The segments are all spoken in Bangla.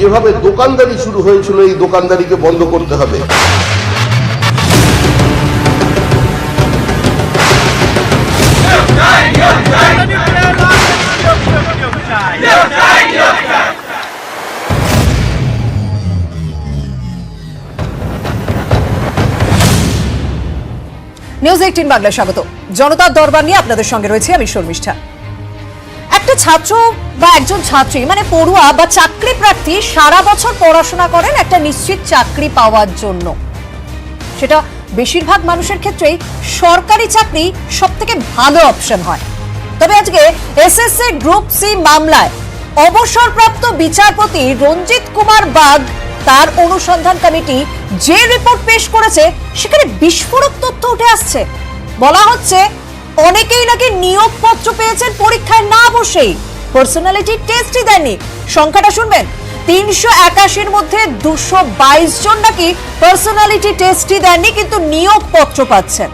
যেভাবে দোকানদারি শুরু হয়েছিল এই দোকানদারিকে বন্ধ করতে হবে। নিউজ 18 বাংলায় স্বাগত। জনতার দরবার নিয়ে আপনাদের সঙ্গে রয়েছে আমি শর্মিষ্ঠা। একটা ছাত্র বা একজন ছাত্রী মানে পড়ুয়া বা চাকরি প্রার্থী সারা বছর পড়াশোনা করেন একটা নিশ্চিত চাকরি পাওয়ার জন্য। সেটা বেশিরভাগ মানুষের ক্ষেত্রেই সরকারি চাকরি সবথেকে ভালো অপশন হয়। তবে আজকে এসএসসি গ্রুপ সি মামলায় অবসরপ্রাপ্ত বিচারপতি রঞ্জিত কুমার বাগ তার অনুসন্ধান কমিটি যে রিপোর্ট পেশ করেছে সেখানে বিস্ফোরক তথ্য উঠে আসছে। বলা হচ্ছে অনেকেই নাকি নিয়োগপত্র পেয়েছেন পরীক্ষায় না বসেই, পার্সোনালিটি টেস্টই দেননি। সংখ্যাটা শুনবেন, 381-র মধ্যে 222 জন নাকি পার্সোনালিটি টেস্টই দেননি কিন্তু নিয়োগপত্র পাচ্ছেন।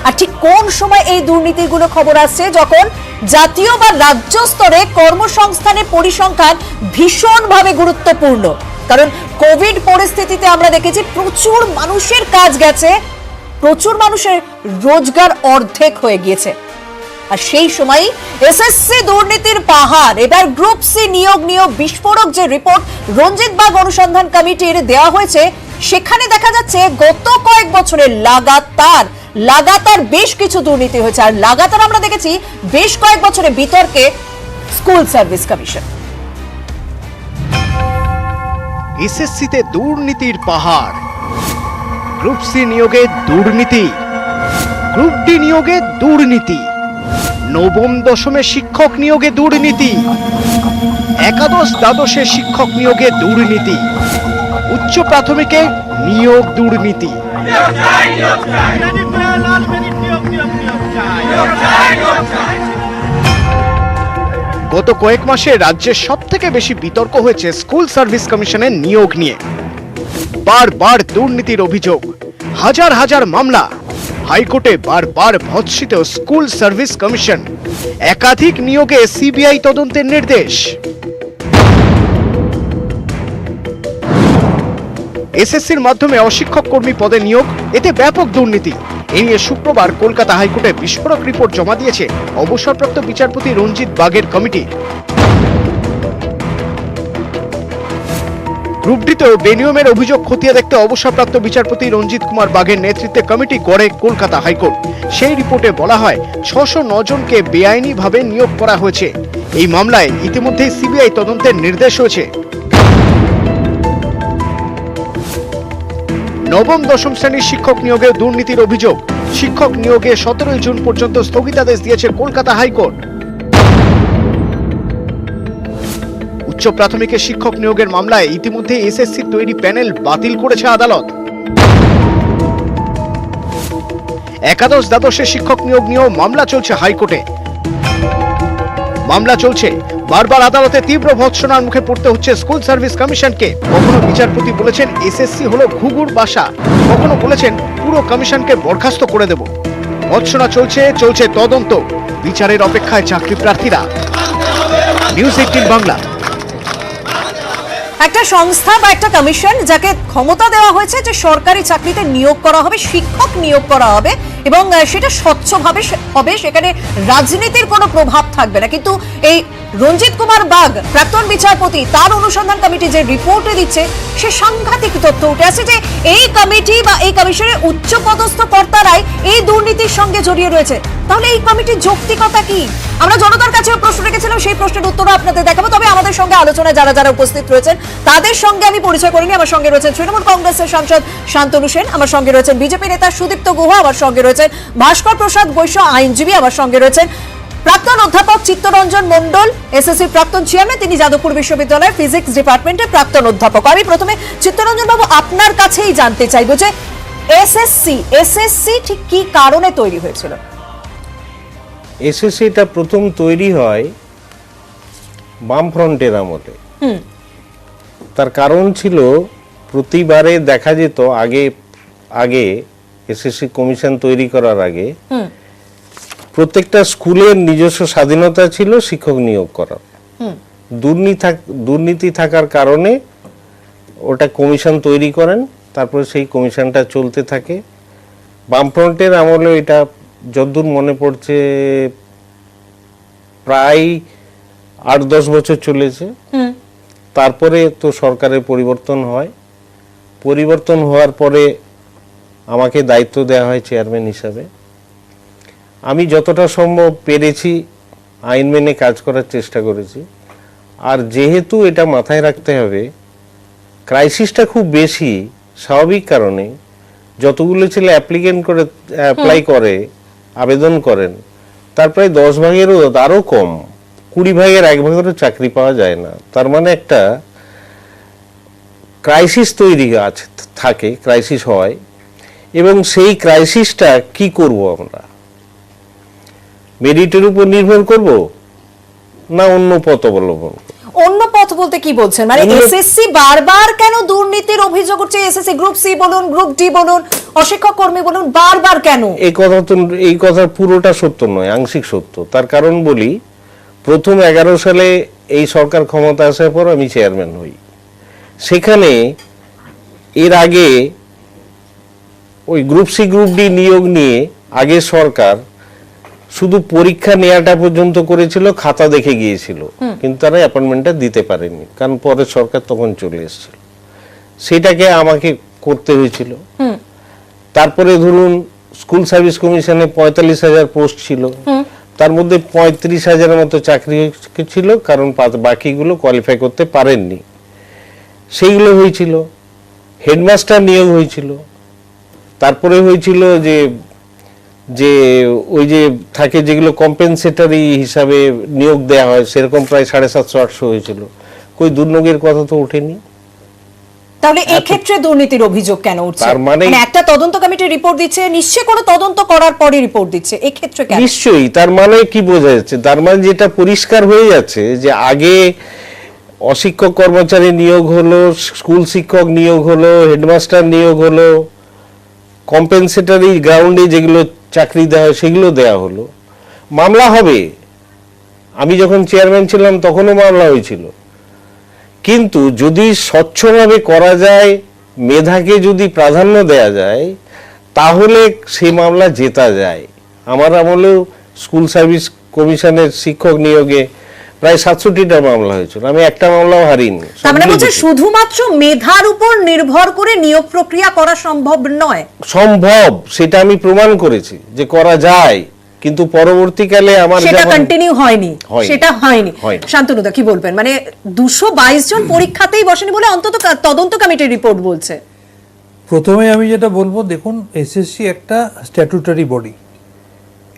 আর ঠিক কোন সময় এই দুর্নীতিগুলো খবর আসছে? যখন জাতীয় বা রাজ্য স্তরে কর্মসংস্থানের পরিসংখ্যান ভীষণভাবে গুরুত্বপূর্ণ। কারণ কোভিড পরিস্থিতিতে আমরা দেখেছি প্রচুর মানুষের কাজ গেছে, প্রচুর মানুষের রোজগার অর্ধেক হয়ে গিয়েছে। আর সেই সময় এসএসসি দুর্নীতির পাহাড়, এবার গ্রুপ সি নিয়োগ নিয়ে বিস্ফোরক যে রিপোর্ট রঞ্জিত বাগ অনুসন্ধান কমিটির দেওয়া হয়েছে সেখানে দেখা যাচ্ছে গত কয়েক বছরে লাগাতার বেশ কিছু দুর্নীতি হয়েছে। আর লাগাতার আমরা দেখেছি বেশ কয়েক বছরে বিতর্কে স্কুল সার্ভিস কমিশন। এসএসসিতে দুর্নীতির পাহাড়, গ্রুপ সি নিয়োগে দুর্নীতি, গ্রুপ ডি নিয়োগে দুর্নীতি, নবম দশমের শিক্ষক নিয়োগে দুর্নীতি, একাদশ দ্বাদশের শিক্ষক নিয়োগে দুর্নীতি, উচ্চ প্রাথমিকে নিয়োগ দুর্নীতি। গত কয়েক মাসে রাজ্যের সবথেকে বেশি বিতর্ক হয়েছে স্কুল সার্ভিস কমিশনের নিয়োগ নিয়ে। বারবার দুর্নীতির অভিযোগ, হাজার হাজার মামলা, হাইকোর্টে বারবার ভৎসিত স্কুল সার্ভিস কমিশন, একাধিক নিয়োগে সিবিআই তদন্তের নির্দেশ। এসএসসির মাধ্যমে অশিক্ষক কর্মী পদে নিয়োগ, এতে ব্যাপক দুর্নীতি। এ নিয়ে শুক্রবার কলকাতা হাইকোর্টে বিস্ফোরক রিপোর্ট জমা দিয়েছে অবসরপ্রাপ্ত বিচারপতি রঞ্জিত বাগের কমিটি। গ্রুপ ডিতেও বেনিয়মের অভিযোগ খতিয়ে দেখতে অবসরপ্রাপ্ত বিচারপতি রঞ্জিত কুমার বাগের নেতৃত্বে কমিটি গড়ে কলকাতা হাইকোর্ট। সেই রিপোর্টে বলা হয় 609 জনকে বেআইনিভাবে নিয়োগ করা হয়েছে। এই মামলায় ইতিমধ্যেই সিবিআই তদন্তের নির্দেশ হয়েছে। নবম দশম শ্রেণীর শিক্ষক নিয়োগে দুর্নীতির অভিযোগ, শিক্ষক নিয়োগে 17 জুন পর্যন্ত স্থগিতাদেশ দিয়েছে কলকাতা হাইকোর্ট। উচ্চ প্রাথমিকের শিক্ষক নিয়োগের মামলায় ইতিমধ্যে এসএসসি তৈরি প্যানেল বাতিল করেছে আদালত। একাদশ দ্বাদশের শিক্ষক নিয়োগ নিয়েও মামলা চলছে হাইকোর্টে। মামলা চলছে, বারবার আদালতে তীব্র ভৎসনার মুখে পড়তে হচ্ছে স্কুল সার্ভিস কমিশনকে। কখনো বিচারপতি বলেছেন এসএসসি হলো ঘুঘুর বাসা, কখনো বলেছেন পুরো কমিশনকে বরখাস্ত করে দেব। ভৎসনা চলছে তদন্ত, বিচারের অপেক্ষায় চাকরি প্রার্থীরা। নিউজ 18 বাংলা। একটা সংস্থা বা একটা কমিশন যাকে ক্ষমতা দেওয়া হয়েছে যে সরকারি চাকরিতে নিয়োগ করা হবে, শিক্ষক নিয়োগ করা হবে এবং সেটা স্বচ্ছভাবে হবে, সেখানে রাজনীতির কোনো প্রভাব থাকবে না। কিন্তু এই রঞ্জিত কুমার বাগ প্রাক্তন বিচারপতি, তার অনুসন্ধান কমিটি যে রিপোর্টে দিচ্ছে সে সাংঘাতিক তথ্য উঠে আসে যে এই কমিটি বা এই কমিশনের উচ্চ পদস্থ কর্তারাই এই দুর্নীতির সঙ্গে জড়িয়ে রয়েছে। তাহলে এই কমিটির যৌক্তিকতা কি? আমরা জনতার কাছে প্রশ্ন রেখেছিলাম, সেই প্রশ্নের উত্তরও আপনাদের দেখাবো। তবে আমাদের সঙ্গে আলোচনায় যারা উপস্থিত রয়েছেন তাদের সঙ্গে আমি পরিচয় করিনি। আমার সঙ্গে রয়েছেন তৃণমূল কংগ্রেসের সাংসদ শান্তনু সেন, আমার সঙ্গে রয়েছেন বিজেপি নেতা সুদীপ্ত গুহ, আমার সঙ্গে রয়েছেন ভাস্কর প্রসাদ বৈশ্য আইনজীবী, আমার সঙ্গে রয়েছেন প্রাক্তন অধ্যাপক চিত্তরঞ্জন মণ্ডল, এসএসসির প্রাক্তন চেয়ারম্যান, তিনি যাদবপুর বিশ্ববিদ্যালয়ের ফিজিক্স ডিপার্টমেন্টের প্রাক্তন অধ্যাপক। আমি প্রথমে চিত্তরঞ্জন বাবু আপনার কাছেই জানতে চাইবো যে এসএসসি ঠিক কি কারণে তৈরি হয়েছিল? এসএসসিটা প্রথম তৈরি হয় বামফ্রন্টের আমলে। তার কারণ ছিল প্রতিবারে দেখা যেত আগে এসএসসি কমিশন তৈরি করার আগে প্রত্যেকটা স্কুলের নিজস্ব স্বাধীনতা ছিল শিক্ষক নিয়োগ করার। দুর্নীতি থাকার কারণে ওটা কমিশন তৈরি করেন, তারপরে সেই কমিশনটা চলতে থাকে। বামফ্রন্টের আমলে এটা যতদূর মনে পড়ছে প্রায় 8-10 বছর চলেছে। তারপরে তো সরকারের পরিবর্তন হয়, পরিবর্তন হওয়ার পরে আমাকে দায়িত্ব দেওয়া হয় চেয়ারম্যান হিসাবে। আমি যতটা সম্ভব পেরেছি আইন মেনে কাজ করার চেষ্টা করেছি। আর যেহেতু এটা মাথায় রাখতে হবে ক্রাইসিসটা খুব বেশি, স্বাভাবিক কারণে যতগুলো ছেলে অ্যাপ্লাই করে আবেদন করেন তার প্রায় 10 ভাগেরও আরও কম, 20 ভাগের 1 ভাগেরও চাকরি পাওয়া যায় না। তার মানে একটা ক্রাইসিস তৈরি থাকে, ক্রাইসিস হয়, এবং সেই ক্রাইসিসটা কি করব আমরা? মেরিটের উপর নির্ভর করব না অন্য পথ অবলম্বন? অন্য পথ বলতে কি বলছেন? মানে এসএসসি বারবার কেন দুর্নীতির অভিযোগ উঠছে? এসএসসি গ্রুপ সি বলুন, গ্রুপ ডি বলুন, অশিক্ষক কর্মী বলুন, বারবার কেন? এই কথা পুরোটা সত্য নয়, আংশিক সত্য। তার কারণ বলি, প্রথম 11 সালে এই সরকার ক্ষমতা আসার পর আমি চেয়ারম্যান হই। সেখানে এর আগে ওই গ্রুপ সি গ্রুপ ডি নিয়োগ নিয়ে আগে সরকার শুধু পরীক্ষা নেওয়াটা পর্যন্ত করেছিল, খাতা দেখে গিয়েছিল, কিন্তু তারা অ্যাপয়েন্টমেন্টটা দিতে পারেনি, কারণ পরে সরকার তখন চলে এসেছিল। সেটাকে আমাকে করতে হয়েছিল। তারপরে ধরুন স্কুল সার্ভিস কমিশনে 45,000 পোস্ট ছিল, তার মধ্যে 35,000-এর মতো চাকরি ছিল, কারণ বাকিগুলো কোয়ালিফাই করতে পারেননি। সেইগুলো হয়েছিল। হেডমাস্টার নিয়োগ হয়েছিল। তারপরে হয়েছিল যে ওই যে থাকে যেগুলো কম্পেনসেটরি হিসাবে নিয়োগ দেওয়া হয়, সেরকম প্রায় 750-800 হয়েছিল। কই দুর্নীতির কথা তো ওঠেনি। তাহলে এই ক্ষেত্রে দুর্নীতির অভিযোগ কেন উঠছে? মানে একটা তদন্ত কমিটি রিপোর্ট দিচ্ছে, নিশ্চয়ই কোনো তদন্ত করার পরে রিপোর্ট দিচ্ছে, এই ক্ষেত্রে কেন? নিশ্চয়ই। তার মানে কি বোঝা যাচ্ছে? তার মানে যেটা পরিষ্কার হয়ে যাচ্ছে যে আগে অশিক্ষক কর্মচারী নিয়োগ হলো, স্কুল শিক্ষক নিয়োগ হলো, হেডমাস্টার নিয়োগ হলো, কম্পেনসেটরি গ্রাউন্ডে যেগুলো চাকরি দেওয়া হয় সেগুলো দেওয়া হলো। মামলা হবে, আমি যখন চেয়ারম্যান ছিলাম তখনও মামলা হয়েছিল। কিন্তু যদি স্বচ্ছভাবে করা যায়, মেধাকে যদি প্রাধান্য দেয়া যায়, তাহলে সেই মামলা জেতা যায়। আমার আমলেও স্কুল সার্ভিস কমিশনের শিক্ষক নিয়োগে প্রায় 67টা মামলা হয়েছিল, আমি একটা মামলাও হারিনি। তার মানে বলছে শুধুমাত্র মেধার উপর নির্ভর করে নিয়োগ প্রক্রিয়া করা সম্ভব নয়? সম্ভব, সেটা আমি প্রমাণ করেছি যে করা যায়, কিন্তু পরবর্তীকালে আমার সেটা কন্টিনিউ হয়নি, সেটা হয়নি। শান্তনুদা কি বলবেন? মানে 222 জন পরীক্ষাতেই বসেনি বলে অন্তত তদন্ত কমিটির রিপোর্ট বলছে। প্রথমে আমি যেটা বলবো, দেখুন এসএসসি একটা স্ট্যাটুটারি বডি,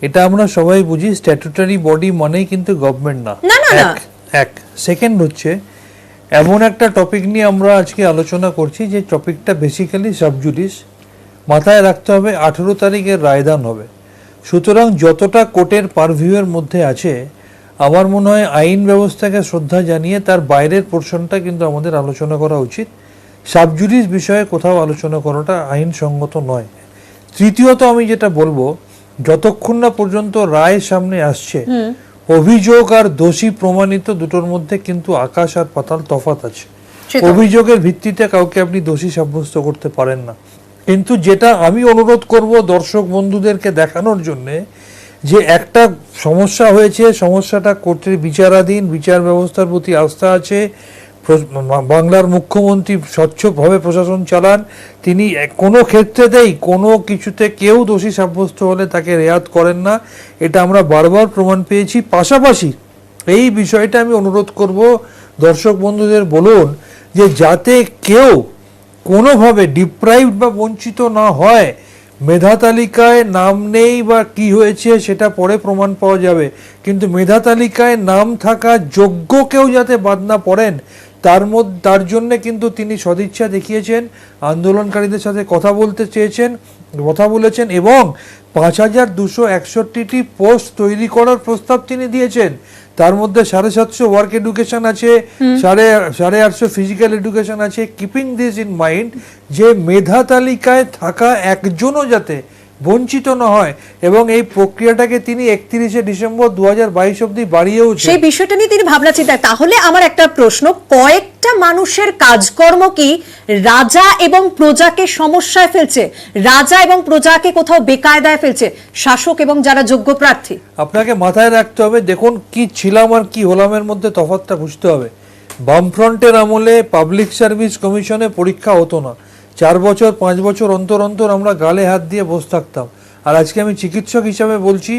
এটা আমরা সবাই বুঝি। স্ট্যাটুটারি বডি মানেই কিন্তু গভর্নমেন্ট না। এক সেকেন্ড হচ্ছে, এমন একটা টপিক নিয়ে আমরা আজকে আলোচনা করছি যে টপিকটা বেসিক্যালি সাবজুডিস। মাথায় রাখতে হবে 18 তারিখের রায়দান হবে, সুতরাং যতটা কোর্টের পারভিউয়ের মধ্যে আছে, আমার মনে হয় আইন ব্যবস্থাকে শ্রদ্ধা জানিয়ে তার বাইরের পোর্শনটা কিন্তু আমাদের আলোচনা করা উচিত। সাবজুডিস বিষয়ে কোথাও আলোচনা করাটা আইনসঙ্গত নয়। তৃতীয়ত আমি যেটা বলবো, যতক্ষণ না পর্যন্ত রায় সামনে আসছে, অভিযোগ আর দোষী প্রমাণিত দুটোর মধ্যে কিন্তু আকাশ আর পাতাল তফাৎ আছে। অভিযোগের ভিত্তিতে কাউকে আপনি দোষী সাব্যস্ত করতে পারেন না। কিন্তু যেটা আমি অনুরোধ করব দর্শক বন্ধুদেরকে দেখানোর জন্য, যে একটা সমস্যা হয়েছে, সমস্যাটা কোর্টের বিচারাধীন, বিচার ব্যবস্থার প্রতি আস্থা আছে, বাংলার মুখ্যমন্ত্রী স্বচ্ছভাবে প্রশাসন চালান, তিনি কোনো ক্ষেত্রেতেই কোনো কিছুতে কেউ দোষী সাব্যস্ত হলে তাকে রেয়াত করেন না, এটা আমরা বারবার প্রমাণ পেয়েছি। পাশাপাশি এই বিষয়টা আমি অনুরোধ করব দর্শক বন্ধুদের, বলুন যে যাতে কেউ কোনোভাবে ডিপ্রাইভড বা বঞ্চিত না হয়। মেধা তালিকায় নাম নেই বা কি হয়েছে সেটা পরে প্রমাণ পাওয়া যাবে, কিন্তু মেধা তালিকায় নাম থাকা যোগ্য কেউ যাতে বাদ না পড়েন, তার জন্য কিন্তু তিনি সদিচ্ছা দেখিয়েছেন, আন্দোলনকারীদের সাথে কথা বলেছেন এবং 5,261টি পোস্ট তৈরি করার প্রস্তাব তিনি দিয়েছেন। তার মধ্যে 750 ওয়ার্ক এডুকেশন আছে, 850 ফিজিক্যাল এডুকেশন আছে। কিপিং দিস ইন মাইন্ড, যে মেধা তালিকায় থাকা একজনও যাতে বঞ্চিত না হয়, এবং এই প্রক্রিয়াটাকে তিনি 31শে ডিসেম্বর 2022 অবধি বাড়িয়েওছেন। সেই বিষয়টা নিয়ে তিনি ভাবনা চিন্তা। তাহলে আমার একটা প্রশ্ন, কয়েকটা মানুষের কাজকর্ম কি রাজা এবং প্রজাকে সমস্যায় ফেলছে, রাজা এবং প্রজাকে কোথাও বেকায়দায় ফেলছে, শাসক এবং যারা যোগ্য প্রার্থী? আপনাকে মাথায় রাখতে হবে, দেখুন কি ছিলাম আর কি হলামের মধ্যে তফাৎটা বুঝতে হবে। বামফ্রন্টের আমলে পাবলিক সার্ভিস কমিশনে পরীক্ষা হতো না, 4 বছর 5 বছর অন্তর অন্তর আমরা গালে হাত দিয়ে বসে থাকতাম। আর আজকে আমি চিকিৎসক হিসাবে বলছি,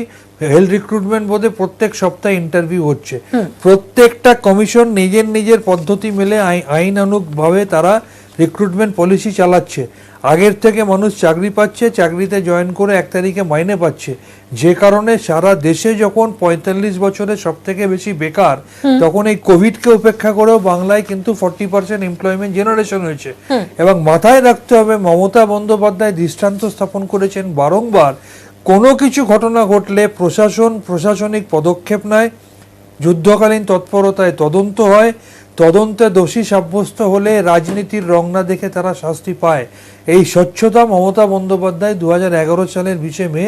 হেলথ রিক্রুটমেন্ট বোর্ডে প্রত্যেক সপ্তাহে ইন্টারভিউ হচ্ছে, প্রত্যেকটা কমিশন নিজের নিজের পদ্ধতি মেলে আইনানুগভাবে তারা রিক্রুটমেন্ট পলিসি চালাচ্ছে। আগের থেকে মানুষ চাকরি পাচ্ছে, চাকরিতে জয়েন করে 1 তারিখে মাইনে পাচ্ছে, যে কারণে সারা দেশে যখন 45 বছরে সব থেকে বেশি বেকার, তখন এই কোভিডকে উপেক্ষা করেও বাংলায় কিন্তু 40% এমপ্লয়মেন্ট জেনারেশন হয়েছে। এবং মাথায় রাখতে হবে, মমতা বন্দ্যোপাধ্যায় দৃষ্টান্ত স্থাপন করেছেন বারংবার, কোনো কিছু ঘটনা ঘটলে প্রশাসনিক পদক্ষেপ নেয়, যুদ্ধকালীন তৎপরতায় তদন্ত হয়, তদন্তে দোষী সাব্যস্ত হলে রাজনীতির রং না দেখে তারা শাস্তি পায়। এই স্বচ্ছতা মমতা বন্দ্যোপাধ্যায় 2011 সালের 20 মে,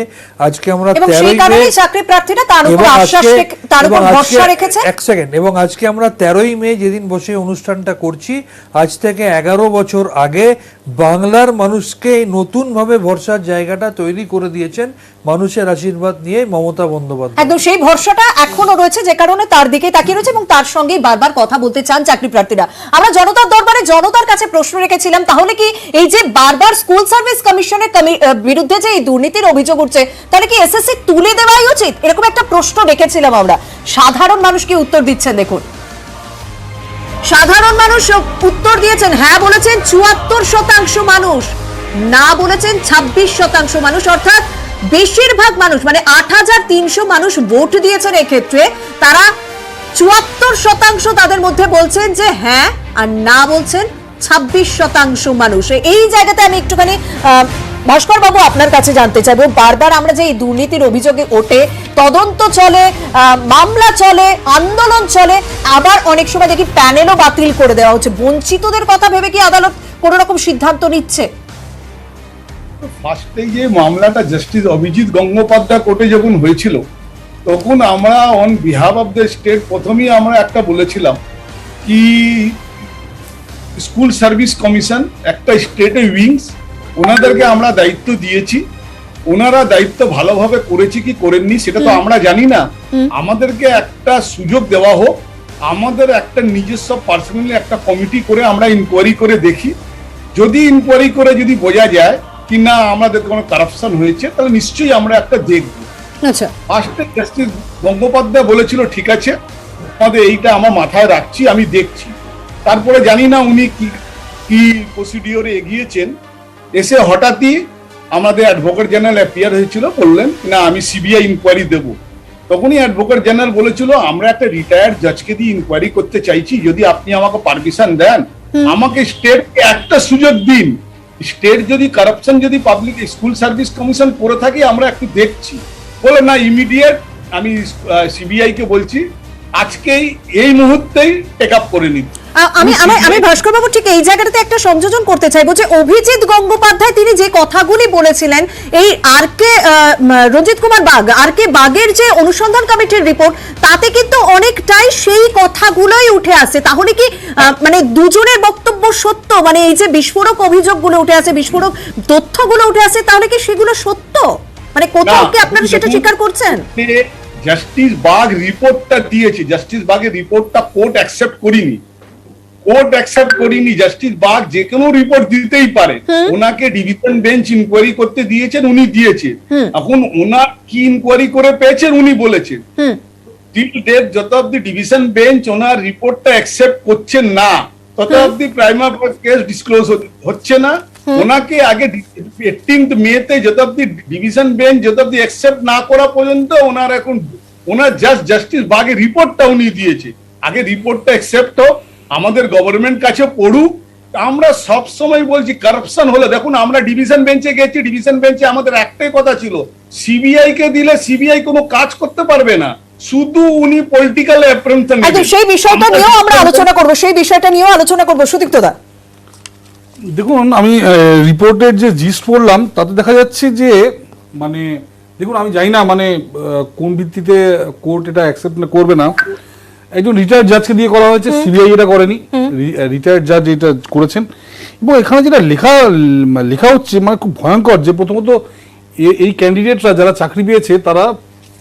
আজকে আমরা 13ই মে, চাকরি প্রার্থীরা তার উপর আশ্বাস তার উপর ভরসা রেখেছে। এক সেকেন্ড, এবং আজকে আমরা 13ই মে যেদিন বসে অনুষ্ঠানটা করছি, আজ থেকে 11 বছর আগে বাংলার মানুষকে নতুন ভাবে ভরসার জায়গাটা তৈরি করে দিয়েছেন মানুষের আশীর্বাদ নিয়ে মমতা বন্দ্যোপাধ্যায়। একদম সেই ভরসাটা এখনো রয়েছে, যে কারণে তার দিকে তাকিয়ে রয়েছে এবং তার সঙ্গেই বারবার কথা বলতে চান চাকরি প্রার্থীরা। আমরা জনতার দরবারে জনতার কাছে প্রশ্ন রেখেছিলাম, তাহলে কি এই যে বারবার স্কুল সার্ভিস কমিশনের বিরুদ্ধে যে এই দুর্নীতির অভিযোগ উঠছে, তাহলে কি এসএসসি তুলে দেওয়াই উচিত? এরকম একটা প্রশ্ন রেখেছিলাম আমরা। সাধারণ মানুষ কি উত্তর দিচ্ছেন দেখুন। সাধারণ মানুষ উত্তর দিয়েছেন, হ্যাঁ বলেছেন 74% মানুষ, না বলেছেন 26% মানুষ, অর্থাৎ বেশিরভাগ মানুষ, মানে 8300 মানুষ ভোট দিয়েছেন এক্ষেত্রে, তারা 74% তাদের মধ্যে বলছেন যে হ্যাঁ, আর না বলছেন 26% মানুষ। এই জায়গাতে আমি একটুখানি ভাস্কর বাবু আপনার কাছে জানতে চাইবো, বারবার আমরা যে এই দুর্নীতির অভিযোগে ওঠে, তদন্ত চলে, মামলা চলে, আন্দোলন চলে, আবার অনেক সময় দেখি প্যানেলও বাতিল করে দেওয়া হচ্ছে, বঞ্চিতদের কথা ভেবে কি আদালত কোন রকম সিদ্ধান্ত নিচ্ছে? ফার্স্টে যে মামলাটা জাস্টিস অভিজিৎ গঙ্গোপাধ্যায় কোর্টে যখন হয়েছিল, তখন আমরা on behalf of the state প্রথমেই আমরা একটা বলেছিলাম কি স্কুল সার্ভিস কমিশন একটা স্টেটে উইংস, ওনাদেরকে আমরা দায়িত্ব দিয়েছি, ওনারা দায়িত্ব ভালোভাবে করেছে কি করেননি সেটা তো আমরা জানি না, আমাদেরকে একটা সুযোগ দেওয়া হোক, আমাদের একটা নিজস্ব পার্সোনালি একটা কমিটি করে আমরা ইনকোয়ারি করে দেখি, যদি ইনকোয়ারি করে যদি বোঝা যায় কি না আমাদের কোনো কারাপশন হয়েছে, তাহলে নিশ্চয়ই আমরা একটা দেখবো। আচ্ছা, ফার্স্টে জাস্টিস গঙ্গোপাধ্যায় বলেছিল ঠিক আছে, আমাদের এইটা আমার মাথায় রাখছি, আমি দেখছি। তারপরে জানি না উনি কি প্রসিডিওরে এগিয়েছেন, এসে হঠাৎই আমাদের অ্যাডভোকেট জেনারেল অ্যাপিয়ার হয়েছিল, বললেন না আমি সিবিআই ইনকোয়ারি দেব। তখনই অ্যাডভোকেট জেনারেল বলেছিল আমরা একটা রিটায়ার্ড জাজকে দিয়ে ইনকোয়ারি করতে চাইছি, যদি আপনি আমাকে পারমিশন দেন, আমাকে স্টেটকে একটা সুযোগ দিন, স্টেট যদি কারাপশন যদি পাবলিক স্কুল সার্ভিস কমিশন করে থাকে আমরা একটু দেখছি। বলে না ইমিডিয়েট আমি সিবিআই কে বলছি আজকেই এই মুহূর্তেই টেক আপ করে নিন। আমি ভাস্কর বাবু ঠিক এই জায়গাটাতে একটা সংযোজন করতে চাইবো যে অভিজিৎ গঙ্গোপাধ্যায় তিনি যে কথাগুলি বলেছিলেন, এই রঞ্জিত কুমার বাগ বাগের যে অনুসন্ধান কমিটির রিপোর্ট, তাতে কিন্তু অনেকটাই সেই কথাগুলোই উঠে আসে। তাহলে কি মানে দুজনের বক্তব্য সত্য, মানে এই যে বিস্ফোরক অভিযোগগুলো উঠে আসে, বিস্ফোরক তথ্যগুলো উঠে আসে, তাহলে কি সেগুলো সত্য? মানে কোথাও কি আপনারা সেটা স্বীকার করছেন? জাস্টিস বাগ রিপোর্টটা দিয়েছে, জাস্টিস বাগের রিপোর্টটা কোর্ট অ্যাকসেপ্ট করেনি, জাস্টিস বাগ যে কোনো রিপোর্ট দিতেই পারে, ওনাকে ডিভিশন বেঞ্চ ইনকোয়ারি করতে দিয়েছেন, উনি দিয়েছেন। এখন ওনার কি ইনকোয়ারি করে পেয়েছেন উনি বলেছেন, টিল ডেট যত অব্দি ডিভিশন বেঞ্চ ওনার রিপোর্টটা অ্যাকসেপ্ট করছেন না, তত অব্দি প্রাইমা কেস ডিসক্লোজ হচ্ছে না। ওনাকে আগে 18 মেতে যত অব্দি ডিভিশন বেঞ্চ যত অব্দি অ্যাকসেপ্ট না করা পর্যন্ত ওনার জাস্টিস বাগের রিপোর্টটা উনি দিয়েছে, আগে রিপোর্টটা অ্যাকসেপ্ট হোক, আমাদের গভর্নমেন্ট কাছে পড়ুক। আমরা সব সময় বলছি কারাপশন হলে, দেখুন আমরা ডিভিশন বেঞ্চে গেছি, ডিভিশন বেঞ্চে আমাদের একটাই কথা ছিল, সিবিআই কে দিলে সিবিআই কোনো কাজ করতে পারবে না, শুধু উনি পলিটিক্যাল অ্যাপ্রেন্সন। সেই বিষয়টা নিয়েও আমরা আলোচনা করব, সুদীপ্ত দা। দেখুন আমি রিপোর্টের যে জিস্ট পড়লাম তাতে দেখা যাচ্ছে যে মানে দেখুন আমি জানি না মানে কোন ভিত্তিতে কোর্ট এটা অ্যাকসেপ্ট করবে না। একজন রিটায়ার্ড জাজকে দিয়ে করা হয়েছে, সিবিআই এটা করেনি, রিটায়ার্ড জাজ এটা করেছেন। এবং এখানে যেটা লেখা হচ্ছে মানে খুব ভয়ঙ্কর, যে প্রথমত এই ক্যান্ডিডেটরা যারা চাকরি পেয়েছে তারা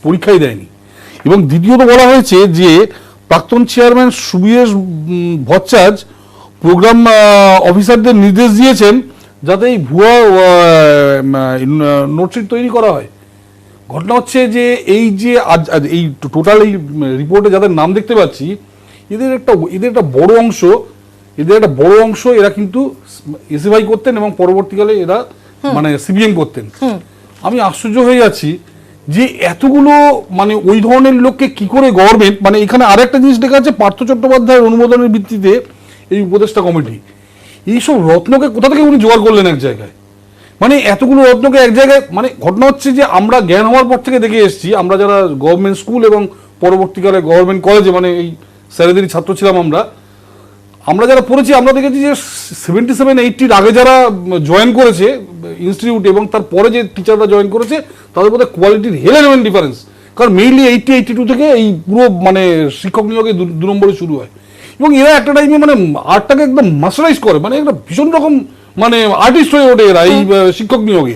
পরীক্ষাই দেয়নি, এবং দ্বিতীয়ত বলা হয়েছে যে প্রাক্তন চেয়ারম্যান সুবীরেশ ভট্টাচার্য প্রোগ্রাম অফিসারদের নির্দেশ দিয়েছেন যাতে এই ভুয়া নোটশিট তৈরি করা হয়। ঘটনা হচ্ছে যে এই যে আজ এই টোটাল এই রিপোর্টে যাদের নাম দেখতে পাচ্ছি, এদের একটা বড় অংশ এরা কিন্তু এসএফআই করতেন এবং পরবর্তীকালে এরা মানে সিবিএম করতেন। আমি আশ্চর্য হয়ে যাচ্ছি যে এতগুলো মানে ওই ধরনের লোককে কি করে গভর্নমেন্ট, মানে এখানে আরেকটা জিনিস লেখা আছে, পার্থ চট্টোপাধ্যায়ের অনুমোদনের ভিত্তিতে এই উপদেষ্টা কমিটি, এইসব রত্নকে কোথা থেকে উনি জোগাড় করলেন এক জায়গায়, মানে এতগুলো রত্নকে এক জায়গায়। মানে ঘটনা হচ্ছে যে আমরা জ্ঞান হওয়ার পর থেকে দেখে এসেছি, আমরা যারা গভর্নমেন্ট স্কুল এবং পরবর্তীকালে গভর্নমেন্ট কলেজে মানে এই স্যারেদেরই ছাত্র ছিলাম, আমরা যারা পড়েছি আমরা দেখেছি যে 77-80 আগে যারা জয়েন করেছে ইনস্টিটিউটে এবং তারপরে যে টিচাররা জয়েন করেছে তাদের মধ্যে কোয়ালিটির হেলেন ডিফারেন্স। কারণ মেইনলি 80-82 থেকে এই পুরো মানে শিক্ষক নিয়োগে 2 নম্বরে শুরু হয়, এবং এরা একটা টাইমে মানে আর্টটাকে একদম মাস্টারাইজ করে, মানে একটা ভীষণ রকম মানে আর্টিস্ট হয়ে ওঠে এরা এই শিক্ষক নিয়োগে।